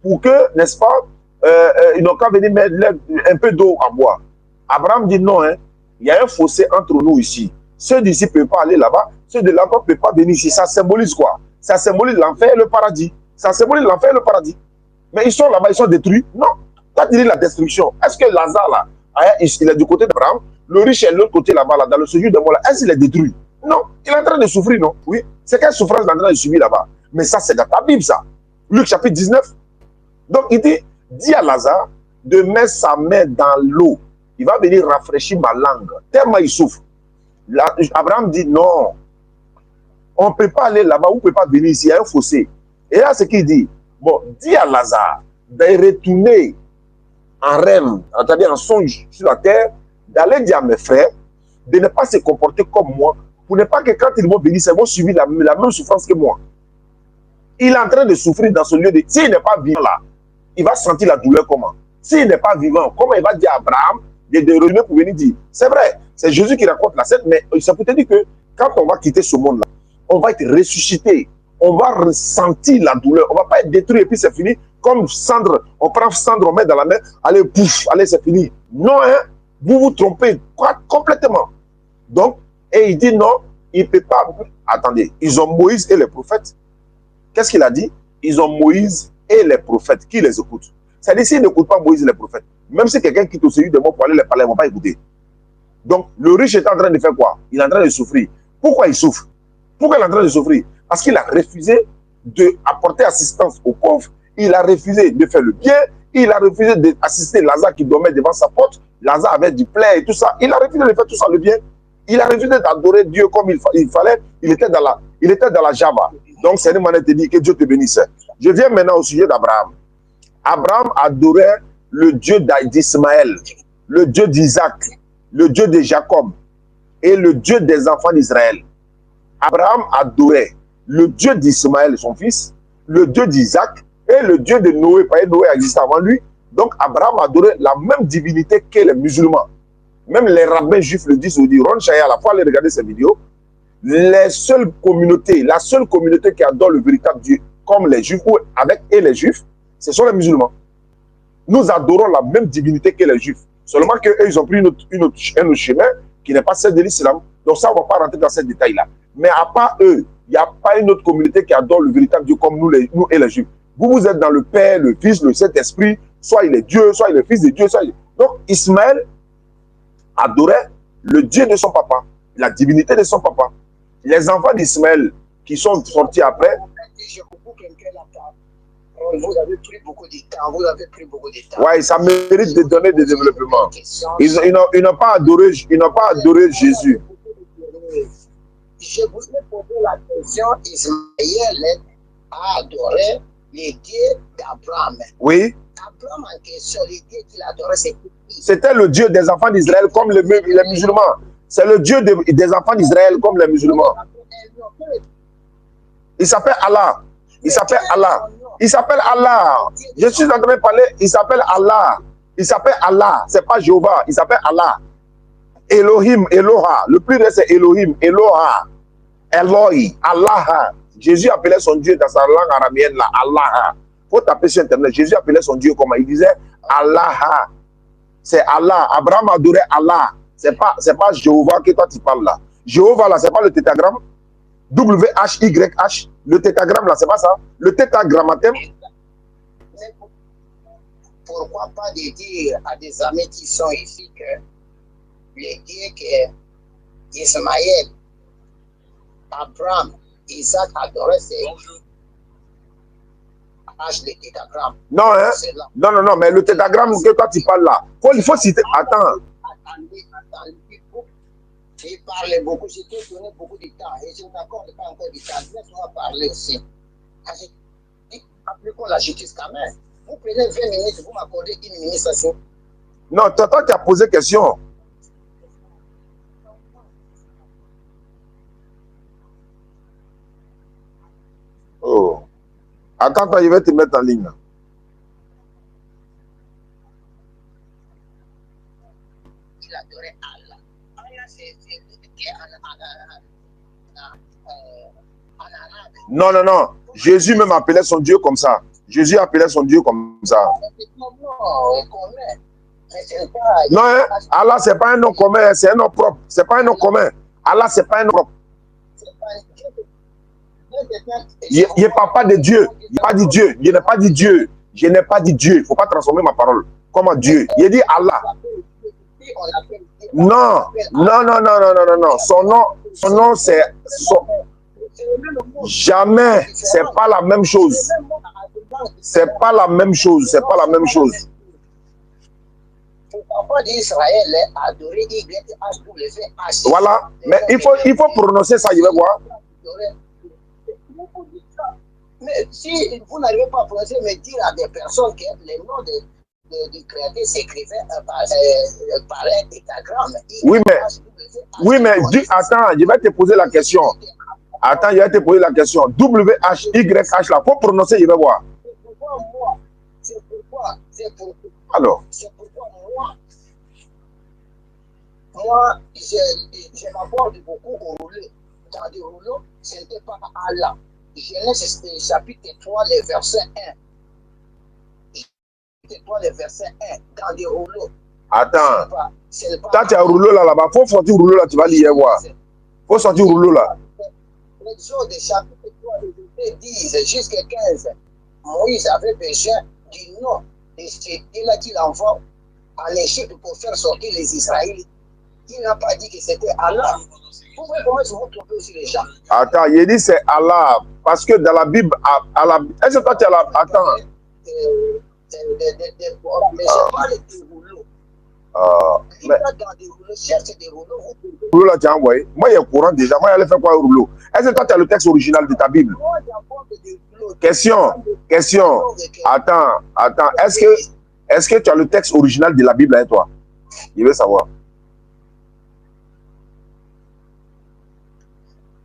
Speaker 1: pour que, n'est-ce pas, ils n'ont qu'à venir mettre un peu d'eau à boire. Abraham dit non, hein, il y a un fossé entre nous ici. Ceux d'ici ne peuvent pas aller là-bas, ceux de là-bas ne peuvent pas venir ici. Ça symbolise quoi? Ça symbolise l'enfer et le paradis. Ça symbolise l'enfer et le paradis. Mais ils sont là-bas, ils sont détruits. Non. Toi, tu dis la destruction. Est-ce que Lazare, là, il est du côté d'Abraham? Le riche est de l'autre côté là-bas, là, dans le séjour de moi là. Est-ce qu'il est détruit? Non. Il est en train de souffrir, non? Oui. C'est quelle souffrance il est en train de subir là-bas? Mais ça, c'est dans ta Bible, ça. Luc chapitre 19. Donc, il dit à Lazare de mettre sa main dans l'eau. Il va venir rafraîchir ma langue. Tellement il souffre. Là, Abraham dit non. On ne peut pas aller là-bas, on ne peut pas venir ici. Il y a un fossé. Et là, ce qu'il dit, bon, dis à Lazare de retourner en rêve, c'est-à-dire en songe sur la terre, d'aller dire à mes frères de ne pas se comporter comme moi, pour ne pas que quand ils vont venir, ils vont subir la même souffrance que moi. Il est en train de souffrir dans ce lieu de... S'il n'est pas vivant là, il va sentir la douleur comment? S'il n'est pas vivant, comment il va dire à Abraham de revenir pour venir dire? C'est vrai, c'est Jésus qui raconte la scène, mais ça peut te dire que quand on va quitter ce monde-là, on va être ressuscité on va ressentir la douleur. On ne va pas être détruit et puis c'est fini. Comme cendre, on prend cendre, on met dans la main, allez, pouf, allez, c'est fini. Non, hein, vous vous trompez complètement. Donc, et il dit non, il ne peut pas. Attendez, ils ont Moïse et les prophètes. Qu'est-ce qu'il a dit? Ils ont Moïse et les prophètes. Qui les écoute? C'est-à-dire, s'ils n'écoutent pas Moïse et les prophètes, même si quelqu'un quitte au séjour de mots pour aller les parler, ils ne vont pas écouter. Donc, le riche est en train de faire quoi? Il est en train de souffrir. Pourquoi il souffre? Pourquoi il est en train de souffrir? Parce qu'il a refusé d'apporter assistance aux pauvres. Il a refusé de faire le bien. Il a refusé d'assister Lazare qui dormait devant sa porte. Lazare avait du plaie et tout ça. Il a refusé de faire tout ça, le bien. Il a refusé d'adorer Dieu comme il fallait. Il était dans la Java. Donc, c'est une manière de dire que Dieu te bénisse. Je viens maintenant au sujet d'Abraham. Abraham adorait le Dieu d'Ismaël, le Dieu d'Isaac, le Dieu de Jacob et le Dieu des enfants d'Israël. Abraham adorait le Dieu d'Ismaël, son fils, le Dieu d'Isaac et le Dieu de Noé, parce que Noé existait avant lui. Donc Abraham adorait la même divinité que les musulmans. Même les rabbins juifs le disent, Ron Chaya, à la fois aller regarder ces vidéos, la seule communauté qui adore le véritable Dieu, comme les juifs ou avec les juifs, ce sont les musulmans. Nous adorons la même divinité que les juifs. Seulement qu'eux, ils ont pris un autre chemin qui n'est pas celle de l'islam. Donc ça, on ne va pas rentrer dans ces détails-là. Mais à part eux, il n'y a pas une autre communauté qui adore le véritable Dieu comme nous et les juifs. Vous êtes dans le Père, le Fils, le Saint-Esprit, soit il est Dieu, soit il est Fils de Dieu. Donc Ismaël adorait le Dieu de son papa, la divinité de son papa. Les enfants d'Ismaël qui sont sortis après.
Speaker 3: Vous avez pris beaucoup de temps.
Speaker 1: Oui, ça mérite de donner des développements. Ils n'ont pas adoré Jésus.
Speaker 3: Je vous ai posé la question, Ismaël a adoré les dieux d'Abraham.
Speaker 1: Oui.
Speaker 3: Abraham en question, les dieux qu'il adorait, c'était qui?
Speaker 1: C'était le Dieu des enfants d'Israël comme les musulmans. C'est le Dieu des enfants d'Israël comme les musulmans. Il s'appelle Allah. Il s'appelle Allah. Il s'appelle Allah. Je suis en train de parler. Il s'appelle Allah. Il s'appelle Allah. C'est pas Jéhovah. Il s'appelle Allah. Elohim, Eloha. Le plus vrai, c'est Elohim, Eloha. Eloi, Allah. Jésus appelait son Dieu dans sa langue araméenne, là, Allah. Il faut taper sur Internet. Jésus appelait son Dieu comment? Il disait Allah. C'est Allah. Abraham adorait Allah. C'est pas Jéhovah que toi tu parles là. Jéhovah là, c'est pas le tétragramme. WHYH. Le tétragramme là, c'est pas ça. Le tétragrammathème.
Speaker 3: Pourquoi pas de dire à des amis qui sont ici que les dieux que Ismaël, Abraham, Isaac adoraient, c'est H le tétragramme.
Speaker 1: Non, hein? Non, mais le tétragramme que toi tu parles là, il faut citer. Attends.
Speaker 3: Attendez. Il parlait beaucoup, je t'ai donné beaucoup de temps et je ne t'accorde pas encore du temps. Laisse-moi parler aussi. Appliquons la justice quand même. Vous prenez 20 minutes, vous m'accordez 1 minute, ça c'est.
Speaker 1: Non, toi qui as posé question. Oh. Attends, je vais te mettre en ligne.
Speaker 3: Il adorait Allah. Allah, c'est en arabe.
Speaker 1: Non. Jésus même appelait son Dieu comme ça. Jésus appelait son Dieu comme ça. Non, hein? Allah, c'est pas un nom commun, c'est un nom propre. C'est pas un nom commun. Allah, c'est pas un nom propre. Il n'est pas de Dieu. Il n'a pas dit Dieu. Je n'ai pas dit Dieu. Je n'ai pas dit Dieu. Il ne faut pas transformer ma parole. Comment Dieu? Il dit Allah. Non. Son nom, c'est... Jamais. C'est pas la même chose. C'est pas la même chose. C'est pas la même chose. Voilà. Mais il faut prononcer ça, je vais voir.
Speaker 3: Mais si vous n'arrivez pas à prononcer, mais dire à des personnes que les noms du créateur s'écrivaient par un tétragramme.
Speaker 1: Oui, mais attends, je vais te poser la question. Attends, je vais te poser la question. WHYH, là, faut prononcer, je vais voir.
Speaker 3: C'est pourquoi
Speaker 1: Alors.
Speaker 3: C'est pourquoi moi, je m'aborde beaucoup au rouleau. Dans des rouleaux, ce n'était pas Allah. Genèse chapitre 3, le verset 1. Chapitre 3, le verset 1, dans des rouleaux.
Speaker 1: Attends.
Speaker 3: C'est pas
Speaker 1: Quand tu as un rouleau là-bas, faut sortir le rouleau là, tu vas lire voir. Faut sortir le rouleau là.
Speaker 3: L'exode chapitre 3, le verset 10 jusqu'à 15. Moïse avait besoin du nom de celui-là qu'il envoie en Égypte pour faire sortir les Israélites. Il n'a pas dit que c'était Allah. Vous voyez comment ils vont tromper aussi les gens.
Speaker 1: Attends, il dit c'est Allah. Parce que dans la Bible, est-ce que toi tu as la. Attends.
Speaker 3: Mais je parle des rouleaux.
Speaker 1: Mais
Speaker 3: Dans des rouleaux, cherche des rouleaux.
Speaker 1: le rouleau là, tu as envoyé. Moi, il y a courant déjà. Moi, j'allais faire quoi au rouleau? Est-ce que toi tu as le texte original de ta Bible? Question. Attends. Est-ce que tu as le texte original de la Bible avec toi? Je veux savoir.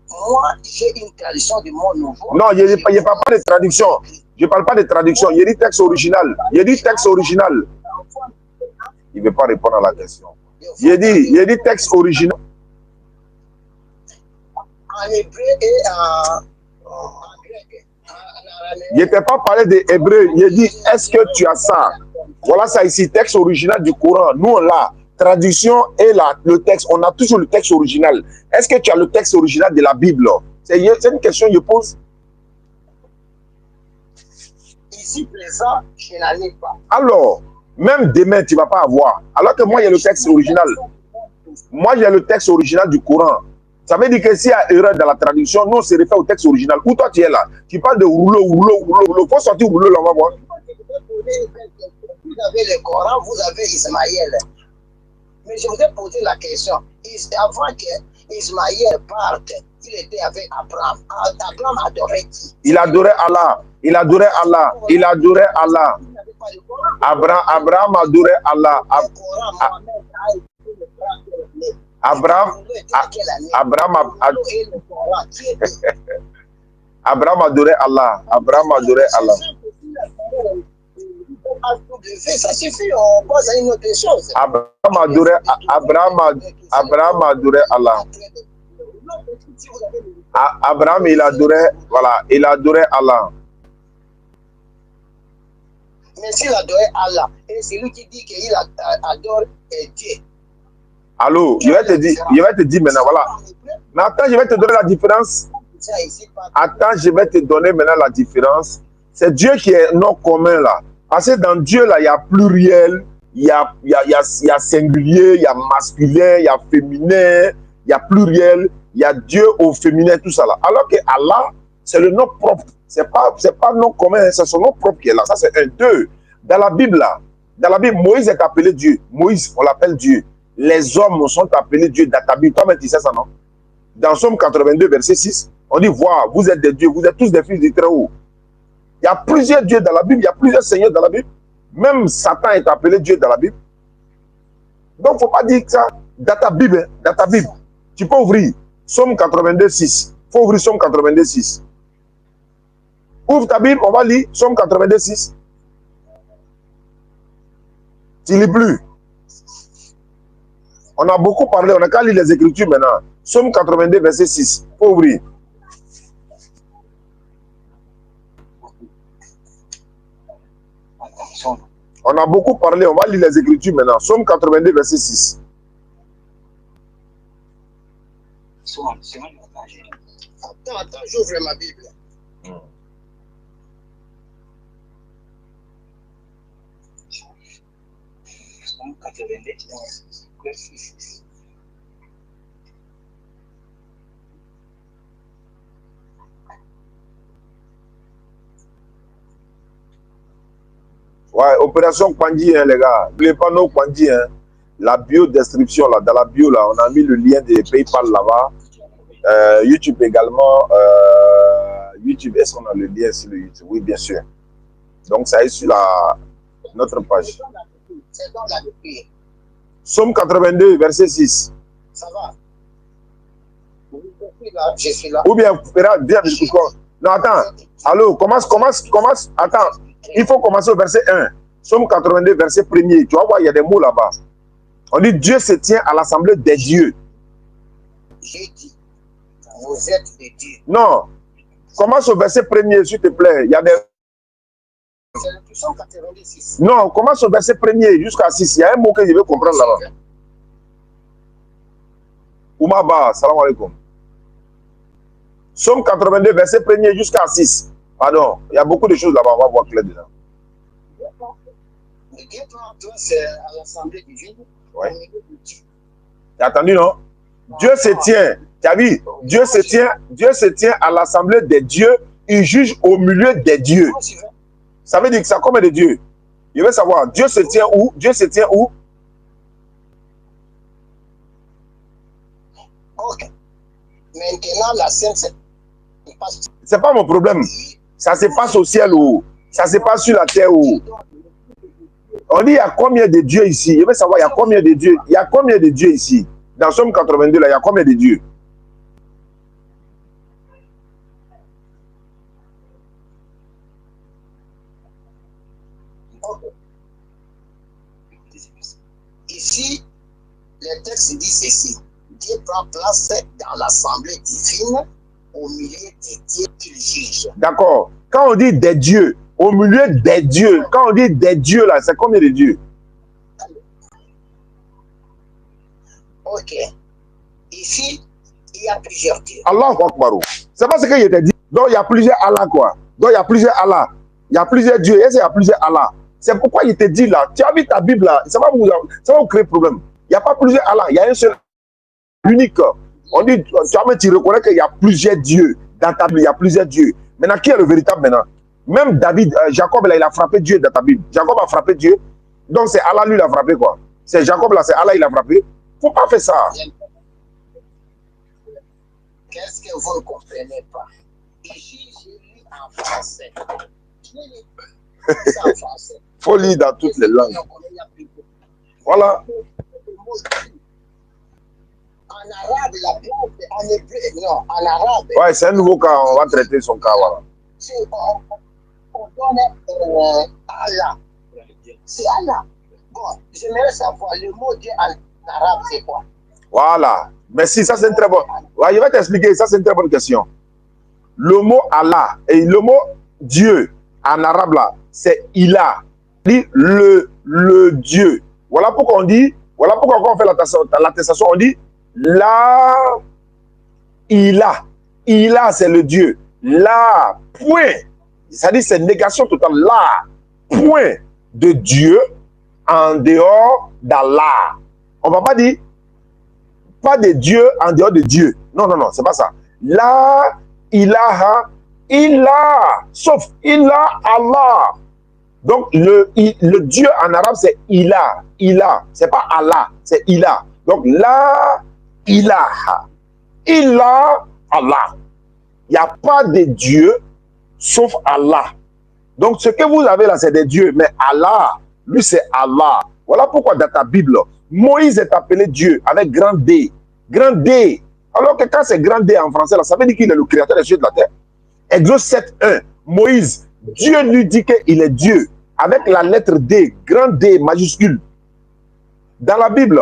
Speaker 3: Moi, j'ai une tradition du monde nouveau.
Speaker 1: Non, je ne parle pas de traduction. Je ne parle pas de traduction. Il y a du texte original. Il ne veut pas répondre à la question. Il y a du texte original.
Speaker 3: En hébreu et en grec.
Speaker 1: Je ne t'ai pas parlé de hébreu. Il dit, est-ce que tu as ça? Voilà ça ici, texte original du Coran. Nous, on l'a. Traduction et le texte. On a toujours le texte original. Est-ce que tu as le texte original de la Bible? C'est une question que je pose.
Speaker 3: Ici présent, je n'en ai pas.
Speaker 1: Alors, même demain, tu ne vas pas avoir. Alors que moi, il y a le texte original. Moi, j'ai le texte original du Coran. Ça veut dire que s'il y a erreur dans la traduction, nous, on se réfère au texte original. Où toi, tu es là? Tu parles de rouleau. Il faut sortir rouleau, là, on va voir.
Speaker 3: Vous avez le Coran, vous avez Ismaël. Mais je voudrais poser la question. Avant qu'Ismaël parte, il était avec Abraham. Abraham adorait qui?
Speaker 1: Il adorait Allah. Abraham adorait Allah. Abraham adorait Allah.
Speaker 3: Ça suffit, on passe à une autre chose.
Speaker 1: Abraham adorait Allah. Abraham, il adorait Allah.
Speaker 3: Mais s'il adorait Allah, et c'est lui qui dit qu'il adore Dieu.
Speaker 1: Allô, je vais te dire maintenant, voilà. Mais attends, je vais te donner la différence. C'est Dieu qui est non commun là. Parce que dans Dieu, là, il y a pluriel, il y a singulier, il y a masculin, il y a féminin, il y a pluriel, il y a Dieu au féminin, tout ça là. Alors que Allah, c'est le nom propre. C'est pas non commun, c'est son nom propre qui est là. Ça, c'est un. Deux. Dans la Bible, là, Moïse est appelé Dieu. Moïse, on l'appelle Dieu. Les hommes sont appelés Dieu dans ta Bible. Toi-même, tu sais ça, non? Dans Somme 82, verset 6, on dit, voilà, vous êtes des dieux, vous êtes tous des fils du Très-Haut. Il y a plusieurs dieux dans la Bible, il y a plusieurs seigneurs dans la Bible. Même Satan est appelé Dieu dans la Bible. Donc, il ne faut pas dire que ça dans ta Bible. Tu peux ouvrir Somme 82, 6. Il faut ouvrir Somme 82, 6. Ouvre ta Bible, on va lire Somme 82, 6. Tu ne lis plus. On a beaucoup parlé, on a qu'à lire les Écritures maintenant. Somme 82, verset 6. Il faut ouvrir. On a beaucoup parlé, on va lire les Écritures maintenant. Somme 82, verset 6.
Speaker 3: Attends, j'ouvre ma Bible. Somme 82, verset 6.
Speaker 1: Ouais, opération Kwandi, hein, les gars. N'oubliez pas nos Kwandi, hein. La bio-description, là, dans la bio, là, on a mis le lien de PayPal là-bas. YouTube également. YouTube, est-ce qu'on a le lien sur le YouTube? Oui, bien sûr. Donc, ça est sur notre page.
Speaker 3: C'est dans la Bible.
Speaker 1: Somme 82, verset 6.
Speaker 3: Ça va? Je suis là.
Speaker 1: Ou bien, viens, non, attends. Allô, commence. Attends. Il faut commencer au verset 1. Somme 82, verset 1er. Tu vas voir, il y a des mots là-bas. On dit Dieu se tient à l'assemblée des dieux.
Speaker 3: J'ai dit, vous êtes des dieux.
Speaker 1: Non. Commence au verset 1er, s'il te plaît. Il y a des...
Speaker 3: C'est le psaume 86.
Speaker 1: Non, commence au verset 1er jusqu'à 6. Il y a un mot que je veux comprendre là-bas. Oumaba, salam alaikum. Psaume 82, verset 1er jusqu'à 6. Pardon, il y a beaucoup de choses là-bas, on va voir clair dedans.
Speaker 3: Le Dieu, toi, c'est à l'assemblée divine.
Speaker 1: Ouais. Tu as entendu, non? Dieu se tient, tu as vu? Dieu se tient à l'assemblée des dieux, il juge au milieu des dieux. Ça veut dire que ça combien de dieux? Je veux savoir, Dieu se tient où? Dieu se tient où?
Speaker 3: Ok. Maintenant, la scène,
Speaker 1: c'est pas mon problème. Ça se passe au ciel ou ça se passe sur la terre ou. On dit il y a combien de dieux ici? Je veux savoir, il y a combien de dieux? Il y a combien de dieux ici? Dans Somme 82, là, il y a combien de dieux?
Speaker 3: Ici, le texte dit ceci. Dieu prend place dans l'assemblée divine au milieu des dieux qu'il juge.
Speaker 1: D'accord. Quand on dit des dieux, au milieu des dieux, quand on dit des dieux, là, c'est combien de dieux?
Speaker 3: Ok. Ici, il y a plusieurs dieux.
Speaker 1: Allah Akbar. C'est pas ce qu'il était dit. Donc, il y a plusieurs Allah, quoi. Donc, il y a plusieurs Allah. Il y a plusieurs dieux. Et il y a plusieurs Allah. C'est pourquoi il te dit là. Tu as vu ta Bible là. Ça va vous créer problème. Il n'y a pas plusieurs Allah. Il y a un seul. Unique. On dit, tu reconnais qu'il y a plusieurs dieux. Dans ta Bible, il y a plusieurs dieux. Maintenant, qui est le véritable maintenant? Même David, Jacob, là, il a frappé Dieu dans ta Bible. Jacob a frappé Dieu. Donc, c'est Allah, lui, il a frappé quoi? C'est Jacob, là, c'est Allah, il a frappé. Faut pas faire ça.
Speaker 3: Qu'est-ce que vous ne comprenez pas? Ici, je lis en français. En français.
Speaker 1: Faut lire dans toutes les langues. Voilà.
Speaker 3: En arabe, la plante, en hébreu, non, en arabe.
Speaker 1: Ouais, c'est un nouveau cas, on va traiter son cas, voilà.
Speaker 3: On donne Allah. C'est Allah. Bon, j'aimerais savoir, le mot Dieu en arabe, c'est quoi?
Speaker 1: Voilà. Merci, ça c'est une très bonne. Ouais, je vais t'expliquer, ça c'est une très bonne question. Le mot Allah et le mot Dieu en arabe là, c'est Ilah. Le Dieu. Voilà pourquoi on dit, voilà pourquoi quand on fait l'attestation, on dit La Ilah. Ilah, c'est le Dieu. La, point. C'est-à-dire, c'est négation totale. La, point de Dieu en dehors d'Allah. On ne va pas dire pas de Dieu en dehors de Dieu. Non, non, non, c'est pas ça. La ilaha illah. Sauf illah Allah. Donc, le Dieu en arabe, c'est ilah. Ilah. C'est pas Allah, c'est ilah. Donc, la ilaha illah Allah. Il n'y a pas de Dieu sauf Allah. Donc, ce que vous avez là, c'est des dieux. Mais Allah, lui, c'est Allah. Voilà pourquoi dans ta Bible, Moïse est appelé Dieu avec grand D. Grand D. Alors que quand c'est grand D en français, là, ça veut dire qu'il est le créateur des cieux et de la terre. Exode 7.1. Moïse, Dieu lui dit qu'il est Dieu. Avec la lettre D, grand D majuscule. Dans la Bible,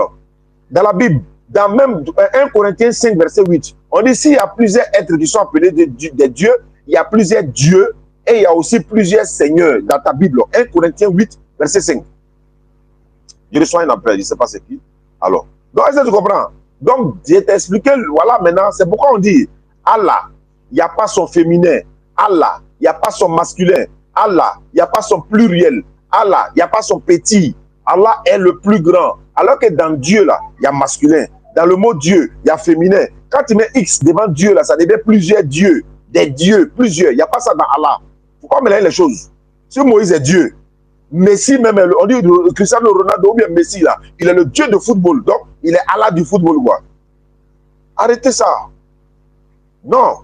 Speaker 1: dans même 1 Corinthiens 5, verset 8, on dit s'il y a plusieurs êtres qui sont appelés des dieux, il y a plusieurs dieux et il y a aussi plusieurs seigneurs dans ta Bible. 1 Corinthiens 8, verset 5. Je reçois un appel, je ne sais pas c'est qui. Alors, donc est-ce que tu comprends? Donc, je t'ai expliqué, voilà maintenant, c'est pourquoi on dit Allah, il n'y a pas son féminin. Allah, il n'y a pas son masculin. Allah, il n'y a pas son pluriel. Allah, il n'y a pas son petit. Allah est le plus grand. Alors que dans Dieu, là, il y a masculin. Dans le mot Dieu, il y a féminin. Quand tu mets X devant Dieu, là, ça devient plusieurs dieux. Des dieux, plusieurs. Il n'y a pas ça dans Allah. Pourquoi mélanger les choses? Si Moïse est Dieu, Messi même, on dit Cristiano Ronaldo ou bien Messi, là, il est le Dieu de football. Donc, il est Allah du football, quoi. Arrêtez ça. Non.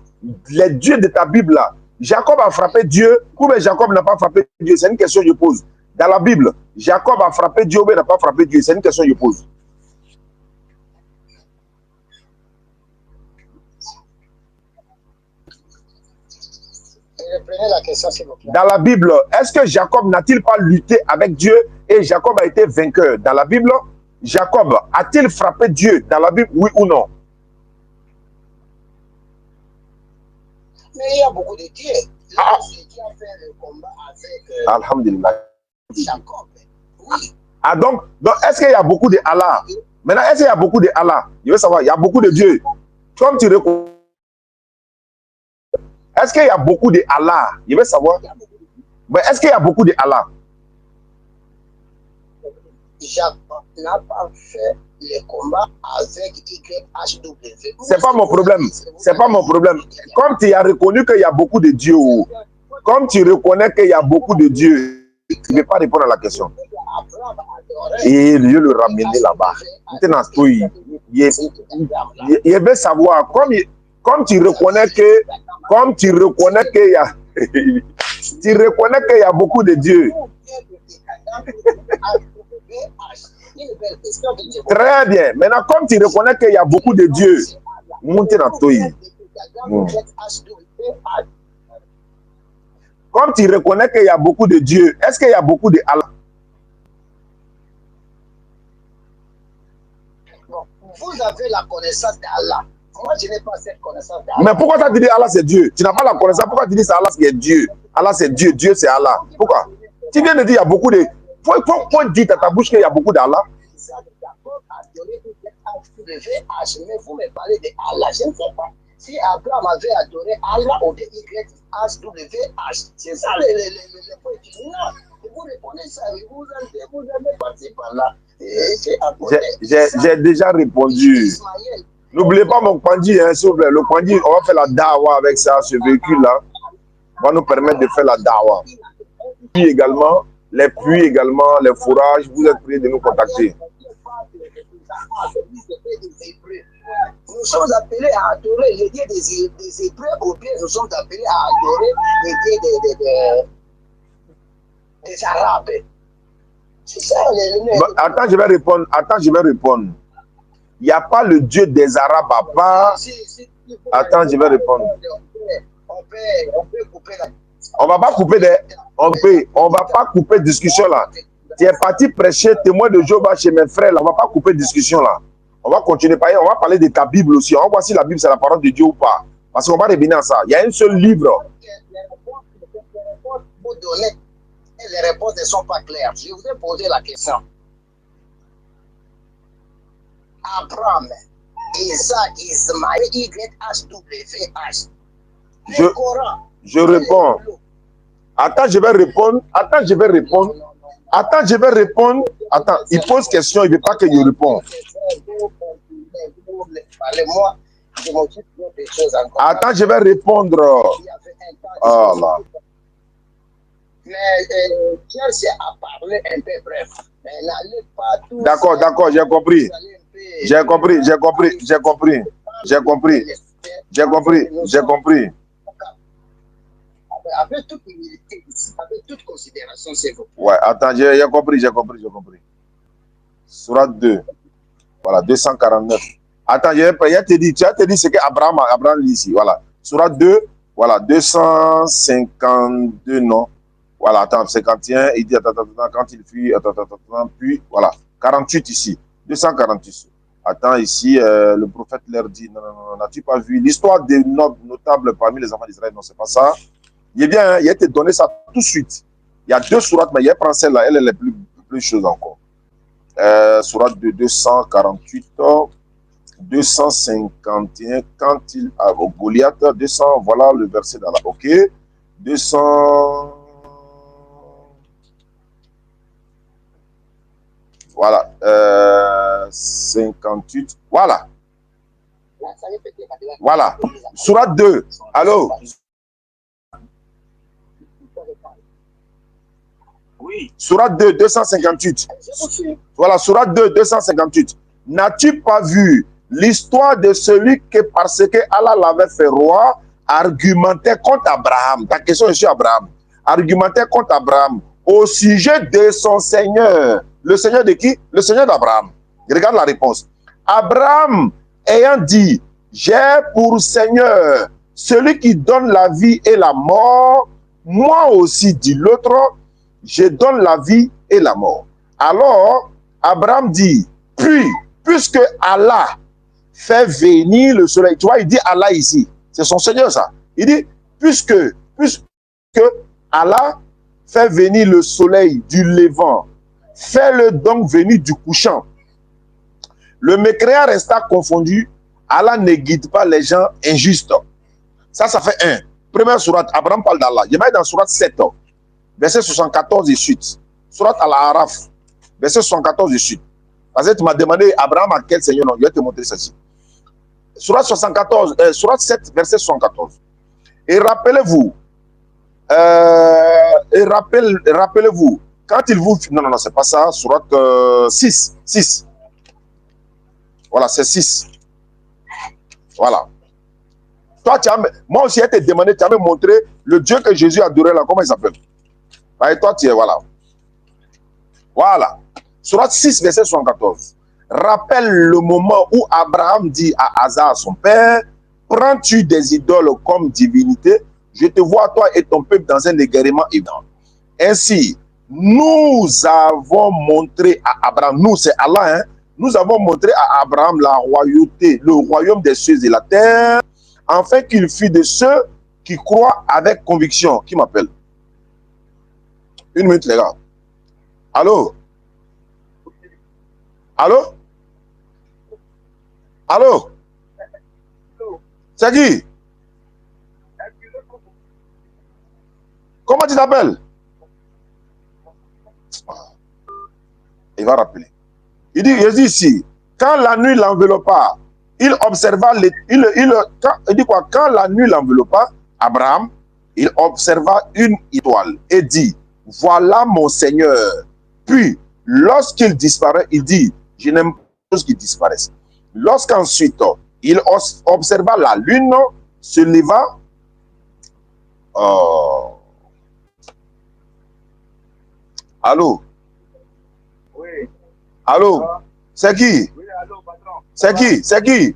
Speaker 1: Les dieux de ta Bible, là, Jacob a frappé Dieu ou bien Jacob n'a pas frappé Dieu? C'est une question que je pose. Dans la Bible, Jacob a frappé Dieu ou bien n'a pas frappé Dieu? C'est une question que je pose.
Speaker 3: Reprenez la question, s'il vous plaît.
Speaker 1: Dans la Bible, est-ce que Jacob n'a-t-il pas lutté avec Dieu et Jacob a été vainqueur? Dans la Bible, Jacob a-t-il frappé Dieu? Dans la Bible, oui ou non?
Speaker 3: Mais il y a beaucoup de dieux. Là, c'est qui a fait le combat avec
Speaker 1: Alhamdulillah.
Speaker 3: Jacob. Oui.
Speaker 1: Ah donc est-ce qu'il y a beaucoup de Allah? Maintenant, est-ce qu'il y a beaucoup de Allah? Je veux savoir, il y a beaucoup de dieux. Comme tu reconnais, est-ce qu'il y a beaucoup de Allah? Je veux savoir. Mais est-ce qu'il y a beaucoup de Allah?
Speaker 3: Jacob n'a pas fait le combat avec YHW.
Speaker 1: C'est pas mon problème. C'est pas mon problème. Comme tu as reconnu qu'il y a beaucoup de dieux, comme tu reconnais qu'il y a beaucoup de dieux, tu ne veux pas répondre à la question. Et Dieu le ramener là-bas. Maintenant, il veut savoir, comme tu reconnais qu'il y a, tu reconnais qu'il y a beaucoup de dieux. Très bien. Maintenant, comme tu reconnais qu'il y a beaucoup de dieux, montez dans toi. Comme tu reconnais qu'il y a beaucoup de dieux, est-ce qu'il y a beaucoup de Allah?
Speaker 3: Vous avez la connaissance d'Allah. Moi, je n'ai pas cette connaissance d'Allah.
Speaker 1: Mais pourquoi ça te dit Allah c'est Dieu? Tu n'as pas la connaissance. Pourquoi tu dis c'est Allah c'est Dieu? Allah c'est Dieu, Dieu c'est Allah. Pourquoi? Tu viens de dire il y a beaucoup de... Faut dire à ta bouche qu'il y a beaucoup d'Allah.
Speaker 3: Mais vous me parlez d'Allah, je ne sais pas. Si Abraham avait adoré Allah ou YHWH, c'est ça le point final. Vous répondez ça, vous avez parti par là.
Speaker 1: J'ai déjà répondu. N'oubliez pas mon Kwandi, hein, s'il vous plaît. Le Kwandi, on va faire la dawa avec ça, ce véhicule-là. Va nous permettre de faire la dawa. Puis également, les puits également, les fourrages, vous êtes priés de nous contacter.
Speaker 3: Nous sommes appelés à adorer les dieux des Hébreux ou bien nous sommes appelés à adorer les dieux des Arabes. C'est ça
Speaker 1: attends, je vais répondre. Il n'y a pas le Dieu des Arabes à part. Attends, je vais répondre.
Speaker 3: On peut couper la...
Speaker 1: On va pas couper des... On va pas couper discussion là. Tu es parti prêcher témoin de Jéhovah chez mes frères là. On va pas couper discussion là. On va continuer par on va parler de ta Bible aussi. On va voir si la Bible c'est la parole de Dieu ou pas. Parce qu'on va revenir à ça. Il y a un seul livre.
Speaker 3: Les réponses ne sont pas claires. Je vous ai posé la question. Abraham, Isaac, Ismaël, YHWH.
Speaker 1: Je réponds. Attends, je vais répondre. Attends, il pose question, il ne veut pas que je réponde. Attends, je vais répondre. Oh là.
Speaker 3: Mais Chelsea a parlé un peu bref.
Speaker 1: D'accord, j'ai compris.
Speaker 3: Avec toute humilité, avec toute considération, c'est vous.
Speaker 1: Ouais, attends, j'ai compris. Surat 2. Voilà, 249. Attends, tu as dit ce qu'Abraham dit ici. Voilà. Surat 2, voilà, 252, non. Voilà, attends, 51, il dit, attends, quand il fuit, puis, voilà, 48 ici, 248. Attends, ici, le prophète leur dit, non, n'as-tu pas vu l'histoire des notables parmi les enfants d'Israël? Non, c'est pas ça. Il est bien, hein, il a été donné ça tout de suite. Il y a deux sourates, mais il y a prend celle-là, elle est plus chose encore. Sourate de 248, 251, quand il a Goliath, 200, voilà le verset dans la, ok, 200, voilà, 58, voilà, Sourate 2, allô?
Speaker 3: Oui.
Speaker 1: Sourate 2, 258. Voilà, Sourate 2, 258. N'as-tu pas vu l'histoire de celui que, parce que Allah l'avait fait roi, argumentait contre Abraham? Ta question est sur Abraham. Argumentait contre Abraham au sujet de son Seigneur. Le Seigneur de qui? Le Seigneur d'Abraham. Regarde la réponse. Abraham ayant dit, j'ai pour Seigneur celui qui donne la vie et la mort, moi aussi, dit l'autre, je donne la vie et la mort. Alors, Abraham dit, puis, puisque Allah fait venir le soleil, tu vois, il dit Allah ici, c'est son Seigneur ça. Il dit, puisque Allah fait venir le soleil du levant, fais-le donc venir du couchant. Le mécréant resta confondu, Allah ne guide pas les gens injustes. Ça fait un. Première sourate, Abraham parle d'Allah. Je mets dans sourate 7, verset 74 et suite. Sourate Al-Araf, verset 74 et suite. Parce que tu m'as demandé, Abraham, à quel Seigneur? Non, je vais te montrer ceci. Sourate 7, verset 74. Et rappelez-vous, rappelez-vous, quand il vous... Non, c'est pas ça. Sourate 6. Voilà, c'est 6. Voilà. Toi, moi aussi, je t'ai demandé, tu as me montré le Dieu que Jésus adorait là. Comment il s'appelle? Et toi, tu es, voilà. Voilà. Sourate 6, verset 74. Rappelle le moment où Abraham dit à Hazar, son père, prends-tu des idoles comme divinité? Je te vois, toi et ton peuple, dans un égarement évident. Ainsi, nous avons montré à Abraham, nous c'est Allah, hein, nous avons montré à Abraham la royauté, le royaume des cieux et la terre, afin qu'il fût de ceux qui croient avec conviction. Qui m'appelle? Une minute, les gars. Allô? Allô? Allô? C'est qui? Comment tu t'appelles? Il va rappeler. Il dit ici, quand la nuit l'enveloppa, il observa, il dit quoi? Quand la nuit l'enveloppa, Abraham, il observa une étoile et dit, voilà mon Seigneur. Puis, lorsqu'il disparaît, il dit, je n'aime pas qu'il disparaisse. Lorsqu'ensuite, il observa la lune se leva, allô?
Speaker 4: Oui.
Speaker 1: Allô? C'est qui?
Speaker 4: Oui, allô, patron.
Speaker 1: C'est qui? C'est qui?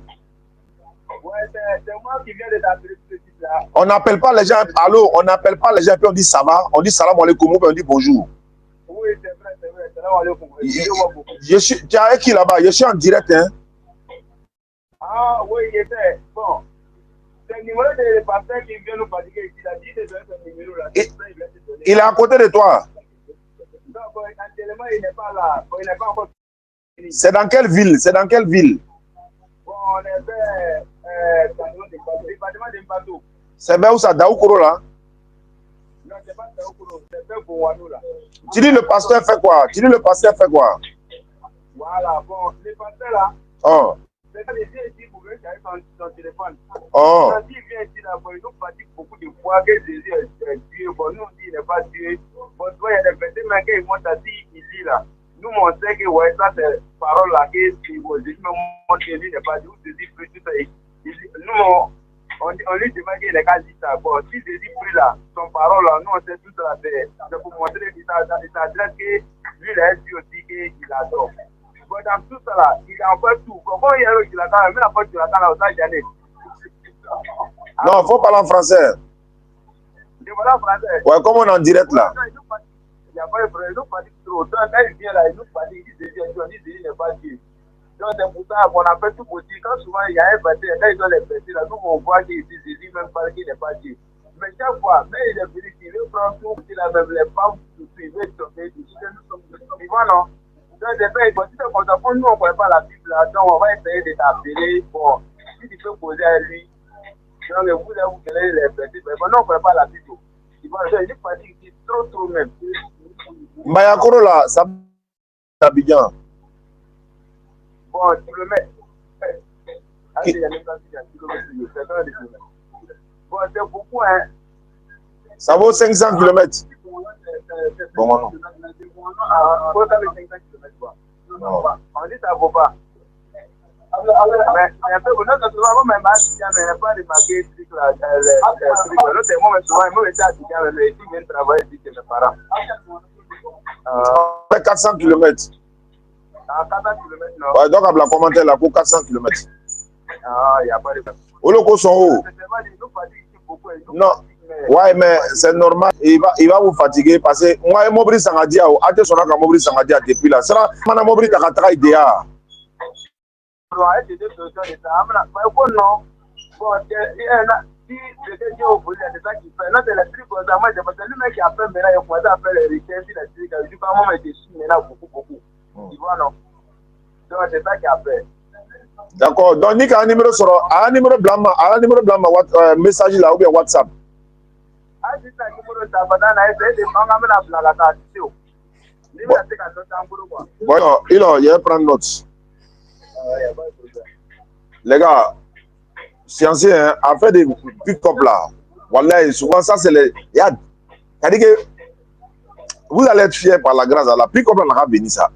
Speaker 4: Ouais, c'est moi qui viens de t'appeler ce type-là.
Speaker 1: On n'appelle pas les gens, allô? On n'appelle pas les gens, puis on dit ça va, on dit salam alaikum, puis on dit bonjour.
Speaker 4: Oui, c'est vrai, salam alaikum.
Speaker 1: Tu es avec qui là-bas? Je suis en direct, hein?
Speaker 4: Ah, oui, il était. Bon. C'est le numéro de pasteur qui vient nous fatiguer ici. Il a dit de donner ce numéro-là.
Speaker 1: Il est à côté de toi.
Speaker 4: Non, bon, actuellement, il n'est pas là. Bon, il n'est pas encore fini.
Speaker 1: C'est dans quelle ville? C'est dans quelle ville?
Speaker 4: Bon, on est vers le département de Mbato.
Speaker 1: C'est vers où ça? Daoukoro là?
Speaker 4: Non, c'est pas Daoukoro, c'est vers Bouanou là.
Speaker 1: Tu dis le pasteur fait quoi? Tu dis le pasteur fait quoi?
Speaker 4: Voilà, bon, le pasteur là.
Speaker 1: Oh.
Speaker 4: C'est quand il vient ici pour venir avec son téléphone.
Speaker 1: Oh.
Speaker 4: Quand il vient ici là, bon, il nous pratique beaucoup de fois que Jésus est Dieu. Bon, nous on dit qu'il n'est pas Dieu. Bon, tu vois, il y a des personnes mais quand ils montent assis, il dit là. Nous, on sait que ouais, ça c'est parole là que Jésus me montre que lui n'est pas Dieu. Jésus prie tout ça. Nous, on lui demande qu'il n'est qu'à dire ça. Bon, si Jésus prie là, son parole là, nous on sait tout ça. C'est pour montrer qu'il s'adresse que lui il est Dieu aussi qu'il adore. Dans tout ça là, il a fait tout. Comment il y a eu qui l'a même la fois tu l'as là, ça j'en ai.
Speaker 1: Non, il faut parler en français.
Speaker 4: Je parle en français.
Speaker 1: Ouais, comme on est en direct là.
Speaker 4: Il n'y a pas de problème, il nous pratique trop. Quand il vient là, il nous pratique, il dit Jésus n'est pas Dieu. Donc c'est pour ça qu'on a fait tout pour dire, quand souvent il y a un verset, quand il doit les verser là, nous on voit qu'il dit Jésus même pas qu'il n'est pas Dieu. Mais chaque fois, mais il est venu, il veut prendre tout, il a même les femmes, il veut tomber, il dit que nous sommes vivants, non? Donc, si c'est comme ça, pour nous, on ne connaît pas la Bible là, donc on va essayer de t'appeler. Bon, si tu peux poser à lui, donc vous allez les versets, mais bon, nous, on ne connaît pas la Bible. Il dit pratique, c'est trop même.
Speaker 1: Mayakoro là, ça Abidjan.
Speaker 4: Bon, kilomètres. Il y a même pas kilomètres. Bon, c'est beaucoup, hein.
Speaker 1: Ça vaut 500 km. Bon, non.
Speaker 4: On dit ça vaut pas. Mais un peu, nous, souvent, même à Abidjan, mais il n'y a pas remarqué ce truc là. Nous, c'est moi, souvent, moi, j'étais à Abidjan, mais ici, je viens travailler ici chez mes parents.
Speaker 1: 400 km.
Speaker 4: 400 km, non.
Speaker 1: Ouais, donc, à la commentaire là, pour 400 km.
Speaker 4: Ah, il n'y a pas de problème.
Speaker 1: Au locaux sont hauts. Non. Ouais, mais c'est normal. Il va vous fatiguer parce que moi, Mobri Sangadia, Ate Sonaka Mobri Sangadia depuis là. Ça, Mana Mobri Takataka Idea. Si
Speaker 4: dit ce que Dieu a voulu, c'est ça qu'il fait. Non, c'est l'esprit comme ça. Moi, c'est parce que lui-même qui a fait maintenant, il a commencé à faire les recherches sur l'esprit. Je dis, comment moi, je suis maintenant beaucoup. Tu vois, non? Donc, c'est ça qu'il a fait.
Speaker 1: D'accord. Donc, Nick a un numéro sur un numéro blanc, message là ou bien WhatsApp.
Speaker 4: Ah, c'est ça, numéro ça, pendant la essai de prendre la carte.
Speaker 1: Bon, il va prendre note. Les gars, scientifique, hein, à faire des pick-up là. Voilà, souvent ça c'est les. C'est-à-dire que vous allez être fiers par la grâce à la pick-up là, on a béni ça.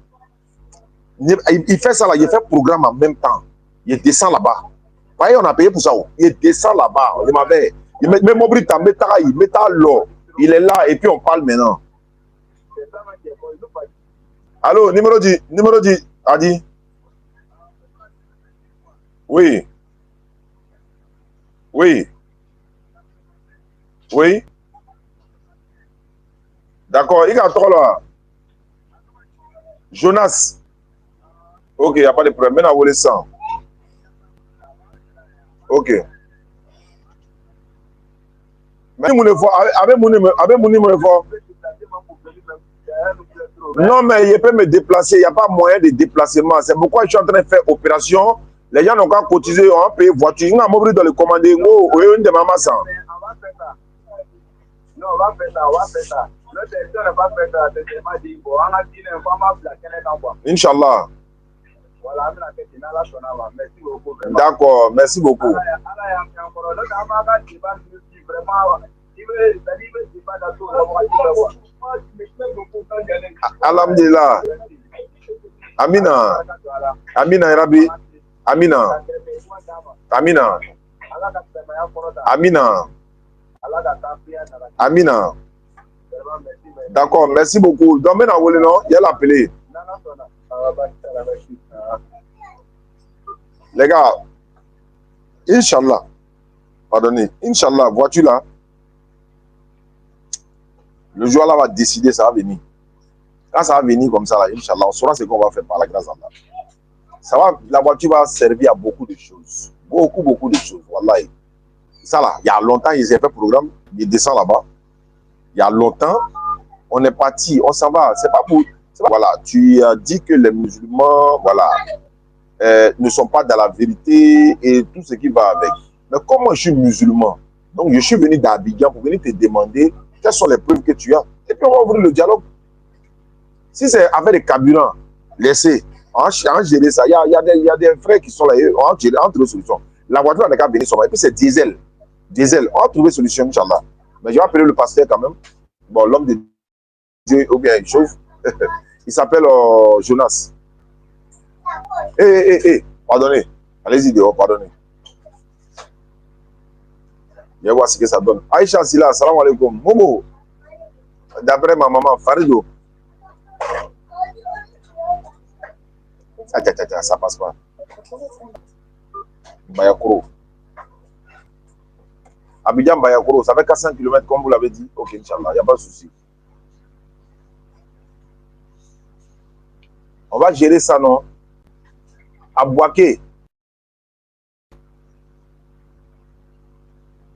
Speaker 1: Il fait ça là, il fait programme en même temps. Il descend là-bas. Vous voyez, on a payé pour ça. Il descend là-bas. Il met mon brut, il met l'eau. Il est là et puis on parle maintenant. Allô, numéro 10, Adi. Oui. D'accord, il y a trop là. Jonas. Ok, il n'y a pas de problème. Maintenant, vous les sent. Ok. Mais avec mon numéro fort. Non, mais il peut me déplacer. Il n'y a pas moyen de déplacement. C'est pourquoi je suis en train de faire opération. Les gens n'ont qu'à cotiser, on va payer voiture. On va m'ouvrir dans le commandé. On va faire ça.
Speaker 4: Non, on va faire ça. Notre élection n'est pas faite. C'est pas dit. On a dit une femme à plaquer les envois.
Speaker 1: Inch'Allah.
Speaker 4: Voilà, merci beaucoup.
Speaker 1: D'accord, merci beaucoup. Alhamdulillah. Amina. Amina, Rabbi. Amina. Amina. Amina. Amina. D'accord, merci beaucoup. Donc, maintenant, il y a l'appelé. Les gars, Inch'Allah, pardonnez, Inch'Allah, vois-tu là, le jour là va décider, ça va venir. Quand ça va venir comme ça, là, Inch'Allah, on saura ce qu'on va faire par la grâce d'Allah. Ça va, la voiture va servir à beaucoup de choses. Beaucoup de choses. Wallahi. Ça là, il y a longtemps, ils ont fait programme, ils descendent là-bas. Il y a longtemps, on est parti, on s'en va. C'est pas pour. Voilà, tu as dit que les musulmans, voilà, ne sont pas dans la vérité et tout ce qui va avec. Mais comme moi je suis musulman, donc je suis venu d'Abidjan pour venir te demander quelles sont les preuves que tu as. Et puis on va ouvrir le dialogue. Si c'est avec des carburants, laissez, on va gérer ça. Il y a des frères qui sont là, on va trouver solution. La voiture n'a qu'à venir sur moi. Et puis c'est diesel. On va trouver solution, Inch'Allah. Mais je vais appeler le pasteur quand même. Bon, l'homme de Dieu, ou bien il chauffe. Il s'appelle Jonas. Pardonnez. Allez-y dehors, pardonnez. Je vais voir ce que ça donne. Aïcha Sila, salam alaikum. Momo, d'après ma maman, Farido. Ça passe pas. Bayakoro. Abidjan Bayakoro, ça fait 400 km comme vous l'avez dit. Ok, Inch'Allah, il n'y a pas de souci. On va gérer ça, non? À Boaké.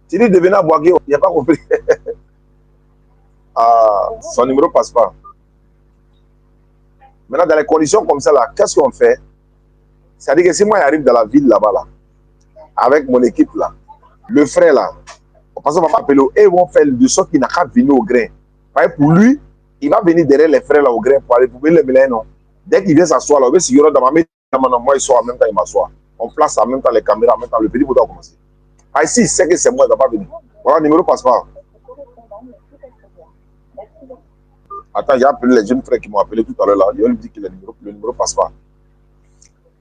Speaker 1: Tu dis de venir à Boaké, il n'y a pas compris. Ah, son numéro ne passe pas. Maintenant, dans les conditions comme ça, là, qu'est-ce qu'on fait? C'est-à-dire que si moi j'arrive dans la ville là-bas, là, avec mon équipe là, le frère là, parce qu'on va pas appeler, et ils vont faire de sorte qu'il n'a qu'à venir au grain. Pour lui, il va venir derrière les frères là au grain pour aller pour les mêler, non? Dès qu'il vient s'asseoir là, il va dans ma main, moi il sort en même temps, il m'assoit. On place en même temps les caméras, en même temps le petit bouton a commencé. Ah, ici, il sait que c'est moi, il ne va pas venir. Voilà, le numéro passe pas. Attends, j'ai appelé les jeunes frères qui m'ont appelé tout à l'heure là. Je lui dis que le numéro passe pas.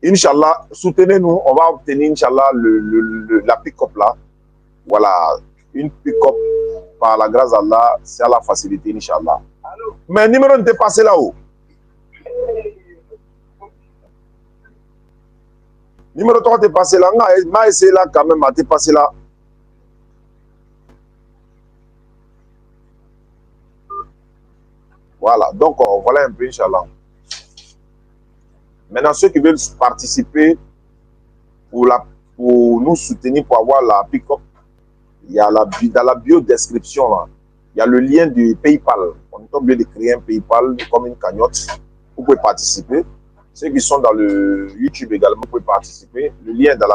Speaker 1: Inch'Allah, soutenez-nous, on va obtenir, Inch'Allah, la pick-up là. Voilà, une pick-up par la grâce d'Allah, c'est à la facilité, Inch'Allah. Mais le numéro n'était passé là-haut. Numéro 3 t'es passé là, m'a essayé là quand même, t'es passé là. Voilà, donc voilà un peu, Inch'Allah. Maintenant, ceux qui veulent participer pour nous soutenir, pour avoir la pick-up, il y a dans la bio-description, là, il y a le lien du PayPal. On est obligé de créer un PayPal comme une cagnotte. Vous pouvez participer. Ceux qui sont dans le YouTube également, vous pouvez participer. Le lien dans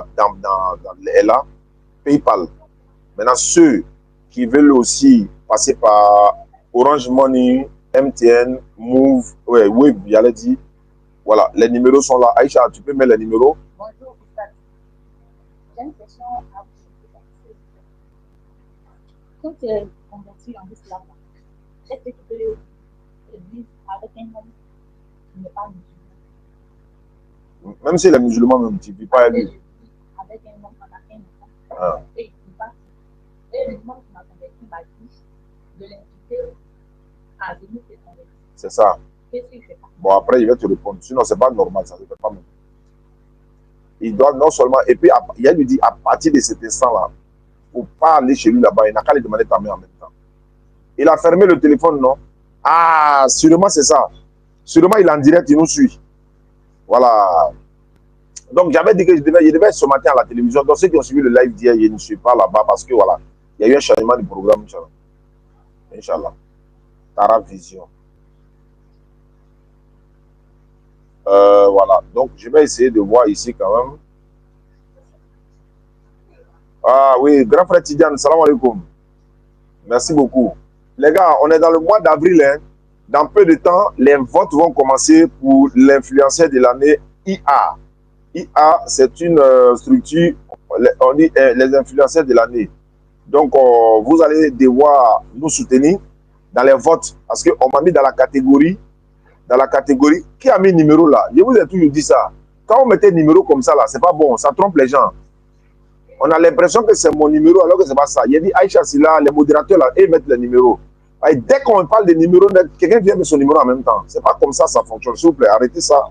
Speaker 1: est là, PayPal. Maintenant, ceux qui veulent aussi passer par Orange Money, MTN, Move, ouais, Wave, j'allais dire. Voilà, les numéros sont là. Aïcha, tu peux mettre les numéros.
Speaker 5: Bonjour, Gustave. J'ai une question à vous poser. Quand tu es converti en islam, est-ce que tu peux vivre avec un homme qui n'est pas musulman?
Speaker 1: Même si les musulmans, même, tu ne vis pas avec lui.
Speaker 5: Avec un homme, on a un enfant.
Speaker 1: Ah.
Speaker 5: Et il ne pas. Et le moment qui m'a converti m'a dit de l'inviter à venir te convertir.
Speaker 1: C'est ça.
Speaker 5: Qu'est-ce qu'il fait pas?
Speaker 1: Bon, après, il va te répondre. Sinon, ce n'est pas normal, ça ne se fait pas même. Il doit non seulement. Et puis, il lui dit, à partir de cet instant-là, il ne faut pas aller chez lui là-bas. Il n'a qu'à lui demander ta main en même temps. Il a fermé le téléphone, non? Ah, sûrement, c'est ça. Sûrement, il est en direct, il nous suit. Voilà. Donc, j'avais dit que je devais être ce matin à la télévision. Donc, ceux qui ont suivi le live d'hier, je ne suis pas là-bas parce que, voilà, il y a eu un changement du programme, Inch'Allah. Inch'Allah. Tara Vision. Voilà. Donc, je vais essayer de voir ici quand même. Ah oui, grand frère Tidiane, salam alaikum. Merci beaucoup. Les gars, on est dans le mois d'avril. Hein. Dans peu de temps, les votes vont commencer pour l'influenceur de l'année IA. IA, c'est une structure, on dit les influenceurs de l'année. Donc, vous allez devoir nous soutenir dans les votes parce qu'on m'a mis dans la catégorie. Qui a mis le numéro là? Je vous ai toujours dit ça. Quand on mettait numéro comme ça là, c'est pas bon, ça trompe les gens. On a l'impression que c'est mon numéro alors que c'est pas ça. Il y a dit Aïcha Silla, les modérateurs là, ils mettent les numéros. Et dès qu'on parle des numéros, quelqu'un vient mettre son numéro en même temps. C'est pas comme ça fonctionne. S'il vous plaît, arrêtez ça.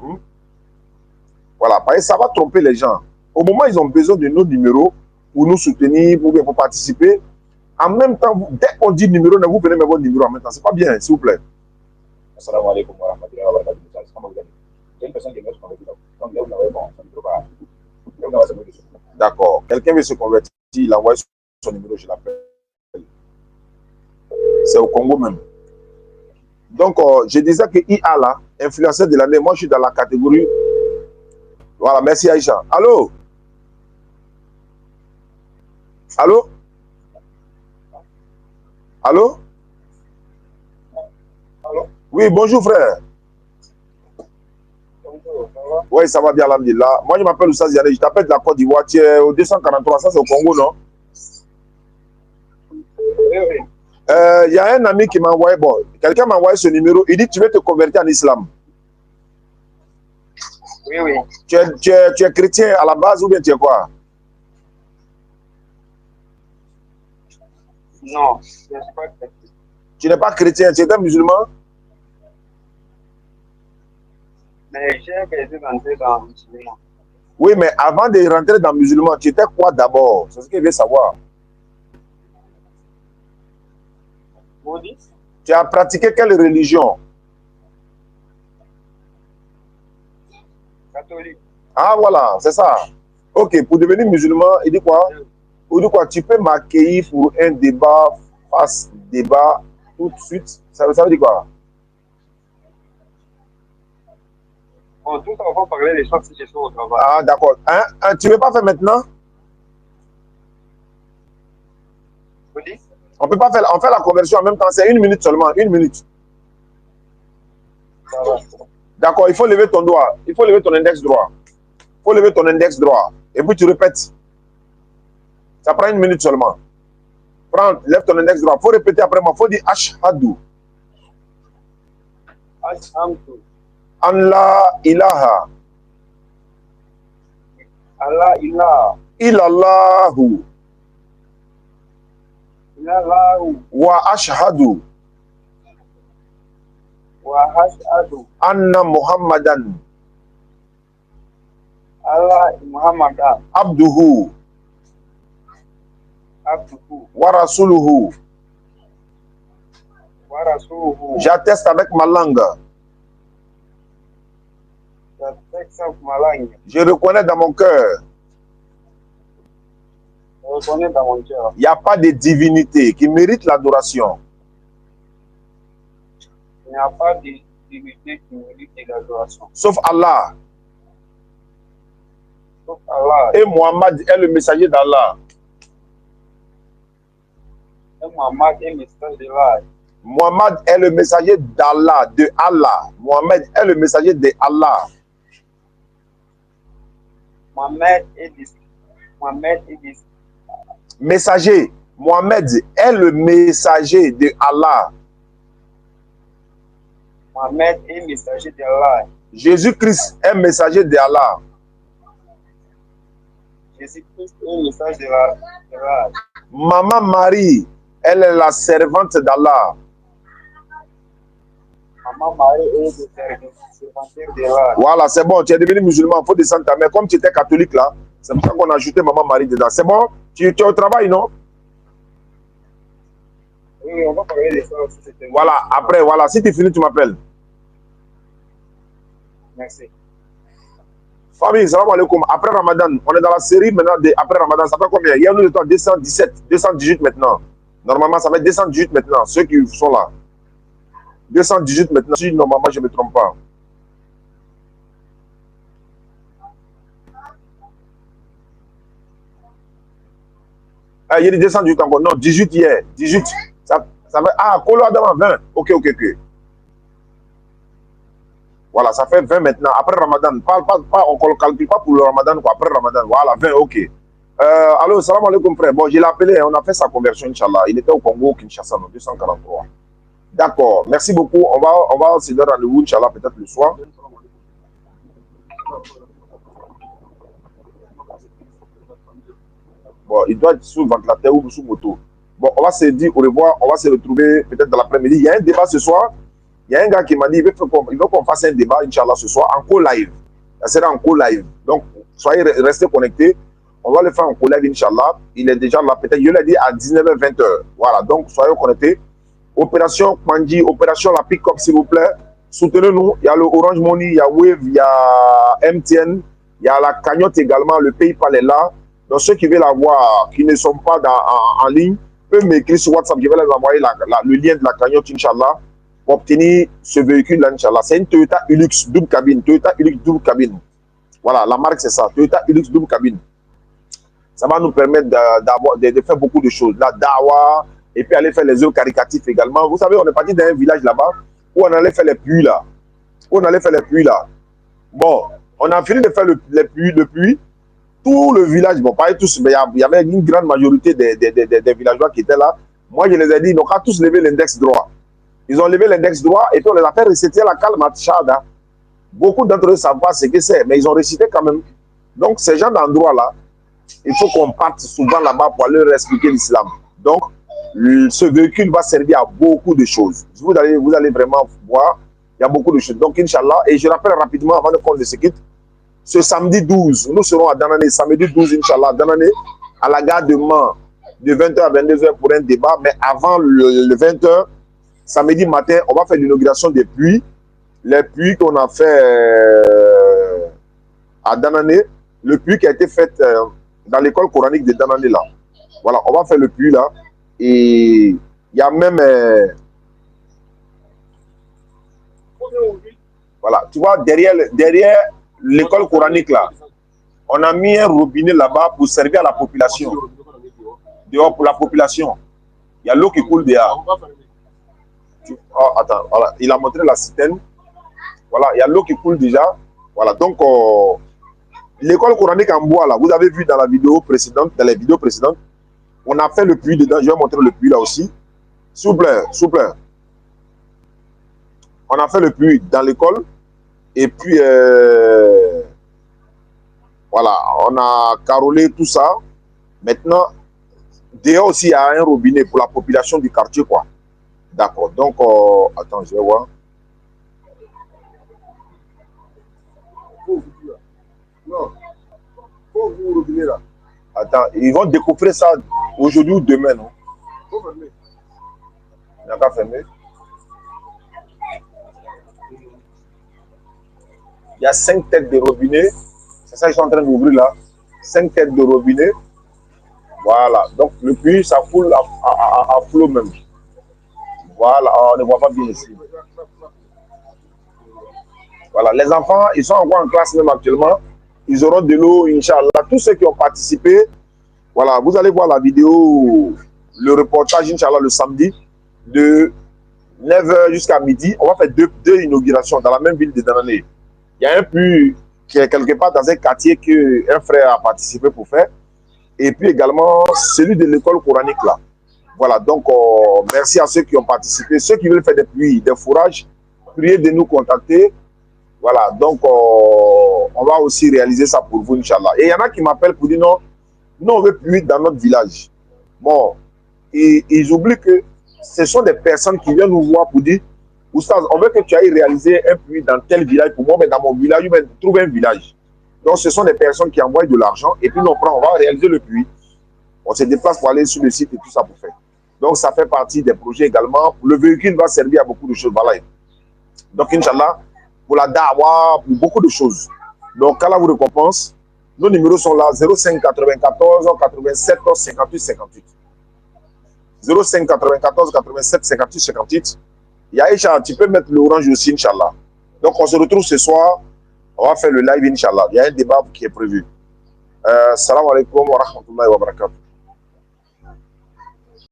Speaker 1: Voilà, parce que ça va tromper les gens. Au moment où ils ont besoin de nos numéros pour nous soutenir, pour participer, en même temps, dès qu'on dit numéro, vous prenez même votre numéro en même temps. C'est pas bien, s'il vous plaît. Assalamu alaikum wa rahmatullahi wa barakatuh. J'ai une personne qui veut se convertir. Donc, là, vous n'avez pas son numéro. D'accord. Quelqu'un veut se convertir, il envoie son numéro, je l'appelle. C'est au Congo même. Donc, je disais que IA là, influenceur de l'année, moi je suis dans la catégorie. Voilà, merci Aïcha. Allô? Allô? Allô? Allô? Oui, bonjour frère. Bonjour, ça va? Oui, ça va bien, alhamdulillah. Moi, je m'appelle Oussa Ziane, je t'appelle de la Côte d'Ivoire. Tu es au 243, ça c'est au Congo, non? Oui, oui. Y a un ami qui m'a envoyé, bon, quelqu'un m'a envoyé ce numéro, il dit tu veux te convertir en islam. Oui, oui. Tu es chrétien à la base ou bien tu es quoi? Non, je ne suis pas chrétien. Tu n'es pas chrétien, tu es un musulman? Mais j'ai essayé d'entrer dans le musulman. Oui, mais avant de rentrer dans le musulman, tu étais quoi d'abord? C'est ce qu'il veut savoir. Bouddhiste. Tu as pratiqué quelle religion? Catholique. Ah voilà, c'est ça. Ok, pour devenir musulman, il dit quoi? Il dit quoi? Tu peux m'accueillir pour un débat, face débat, tout de suite. Ça veut dire quoi? Bon, tout ça, on va parler des choses si je suis au travail. Ah d'accord. Hein? Tu ne veux pas faire maintenant? Oui. On peut pas faire, on fait la conversion en même temps, c'est 1 minute seulement, 1 minute. D'accord, il faut lever ton doigt, il faut lever ton index droit. Il faut lever ton index droit. Et puis tu répètes. Ça prend 1 minute seulement. Prends, lève ton index droit. Il faut répéter après moi, il faut dire Ashhadu. Ashhadu. Allah ilaha. Allah ilaha. Illallahu. Wa ashhadu anna Muhammadan abduhu wa rasuluhu. J'atteste avec ma langue. Je reconnais dans mon cœur
Speaker 4: reconnais dans mon cœur.
Speaker 1: Il n'y a pas de divinité qui mérite l'adoration.
Speaker 4: Il n'y a pas de divinité qui mérite l'adoration.
Speaker 1: Sauf Allah.
Speaker 4: Sauf Allah.
Speaker 1: Et Mohammed est le messager d'Allah.
Speaker 4: Et Mohammed est le messager d'Allah.
Speaker 1: Mohammed est le messager d'Allah, de Allah. Mohammed est le messager de Allah.
Speaker 4: Mohammed est
Speaker 1: messager. Mohammed est le messager de Allah.
Speaker 4: Mohammed est messager d'Allah.
Speaker 1: Jésus-Christ est messager d'Allah.
Speaker 4: Jésus-Christ est messager d'Allah.
Speaker 1: Maman Marie, elle est la servante d'Allah.
Speaker 4: Maman Marie est le serviteur d'Allah.
Speaker 1: Voilà, c'est bon, tu es devenu musulman, il faut descendre ta mère. Comme tu étais catholique là, c'est pour ça qu'on a ajouté Maman Marie dedans. C'est bon? Tu es au travail, non?
Speaker 4: Oui, on va parler de ça aussi.
Speaker 1: Voilà, après, voilà, si tu finis, tu m'appelles.
Speaker 4: Merci.
Speaker 1: Famille, salam alaikum. Après Ramadan, on est dans la série maintenant après Ramadan, ça fait combien? Il y a nous le temps 217, 218 maintenant. Normalement, ça va être 218 maintenant, ceux qui sont là. 218 maintenant, si normalement je ne me trompe pas. Ah, il y a des 218 encore. Non, 18 hier. 18. Ça va. Ah, Kolo Adama 20. Ok. Voilà, ça fait 20 maintenant. Après Ramadan. On ne calcule pas pour le Ramadan, quoi. Après Ramadan. Voilà, 20, ok. Allô, salam alaikum, frère. Bon, je l'ai appelé, on a fait sa conversion, Inch'Allah. Il était au Congo, Kinshasa, non, 243. D'accord, merci beaucoup. On va se donner rendez-vous, Inch'Allah, peut-être le soir. Bon, il doit être sous ventilateur ou sous moto. Bon, on va se dire au revoir, on va se retrouver peut-être dans l'après-midi. Il y a un débat ce soir. Il y a un gars qui m'a dit il veut qu'on fasse un débat, Inch'Allah, ce soir, en co-live. Ça sera en co-live. Donc, soyez restés connectés. On va le faire en co-live, Inch'Allah. Il est déjà là, peut-être, je l'ai dit à 19h, 20h. Voilà, donc, soyez connectés. Opération Kwanji, opération la pick-up, s'il vous plaît. Soutenez-nous. Il y a le Orange Money, il y a Wave, il y a MTN, il y a la cagnotte également, le PayPal est là. Donc ceux qui veulent la voir, qui ne sont pas en ligne, peuvent m'écrire sur WhatsApp. Je vais leur envoyer le lien de la cagnotte, Inch'Allah, pour obtenir ce véhicule-là, Inch'Allah. C'est une Toyota Hilux double cabine. Toyota Hilux double cabine. Voilà, la marque c'est ça. Toyota Hilux double cabine. Ça va nous permettre de faire beaucoup de choses. La dawa, et puis aller faire les œuvres caritatifs également. Vous savez, on est parti dans un village là-bas où on allait faire les puits là. Bon, on a fini de faire le puits. Tout le village, bon, pas tous, mais il y avait une grande majorité des villageois qui étaient là. Moi, je les ai dit, ils n'ont qu'à tous lever l'index droit. Ils ont levé l'index droit et puis on les a fait réciter la calme Chada. Beaucoup d'entre eux ne savent pas ce que c'est, mais ils ont récité quand même. Donc, ces gens d'endroit-là, il faut qu'on parte souvent là-bas pour aller leur expliquer l'islam. Donc, ce véhicule va servir à beaucoup de choses. Vous allez vraiment voir, il y a beaucoup de choses. Donc, Inch'Allah, et je rappelle rapidement avant qu'on ne se quitte, ce samedi 12, nous serons à Danané, samedi 12, Inch'Allah, à Danané, à la gare de Mans, de 20h à 22h pour un débat, mais avant le 20h, samedi matin, on va faire l'inauguration des puits. Les puits qu'on a fait à Danané, le puits qui a été fait dans l'école coranique de Danané là. Voilà, on va faire le puits là. Et il y a même... voilà, tu vois, derrière l'école coranique là, on a mis un robinet là-bas pour servir à la population. Dehors pour la population. Il y a l'eau qui coule dehors. Oh, attends, voilà. Il a montré la citerne. Voilà, il y a l'eau qui coule déjà. Voilà, donc l'école coranique en bois là, vous avez vu dans la vidéo précédente, dans les vidéos précédentes, on a fait le puits dedans. Je vais montrer le puits là aussi. S'il vous plaît, s'il vous plaît. On a fait le puits dans l'école. Et puis, voilà, on a carrelé tout ça. Maintenant, dehors aussi, il y a un robinet pour la population du quartier, quoi. D'accord. Donc, attends, je vais voir. Non. Pour robinet là. Attends, ils vont découvrir ça aujourd'hui ou demain, non? Il n'y a qu'à fermer. Il y a 5 têtes de robinet. C'est ça qu'ils sont en train d'ouvrir là. 5 têtes de robinet. Voilà, donc le puits, ça coule à flot même. Voilà, on ne voit pas bien ici. Voilà, les enfants, ils sont encore en classe même actuellement. Ils auront de l'eau, Inch'Allah. Tous ceux qui ont participé, voilà, vous allez voir la vidéo, le reportage, Inch'Allah, le samedi, de 9h jusqu'à midi. On va faire deux inaugurations dans la même ville de Danané. Il y a un puits qui est quelque part dans un quartier qu'un frère a participé pour faire. Et puis également celui de l'école coranique là. Voilà, donc merci à ceux qui ont participé. Ceux qui veulent faire des puits, des fourrages, priez de nous contacter. Voilà, donc on va aussi réaliser ça pour vous, Inch'Allah. Et il y en a qui m'appellent pour dire non, nous on veut puits dans notre village. Bon, et ils oublient que ce sont des personnes qui viennent nous voir pour dire, Oustaz, on veut que tu ailles réaliser un puits dans tel village pour moi, mais dans mon village, je vais trouver un village. Donc ce sont des personnes qui envoient de l'argent et puis on va réaliser le puits. On se déplace pour aller sur le site et tout ça pour faire. Donc ça fait partie des projets également. Le véhicule va servir à beaucoup de choses. Voilà. Donc Inch'Allah, pour la dawa, pour beaucoup de choses. Donc Allah vous récompense. Nos numéros sont là, 05 94 87 58 58. 05 94 87 58 58. Yaïcha, tu peux mettre l'orange aussi, Inch'Allah. Donc on se retrouve ce soir. On va faire le live, Inch'Allah. Il y a un débat qui est prévu. Salam alaikum wa rahmatullahi wa barakatuh.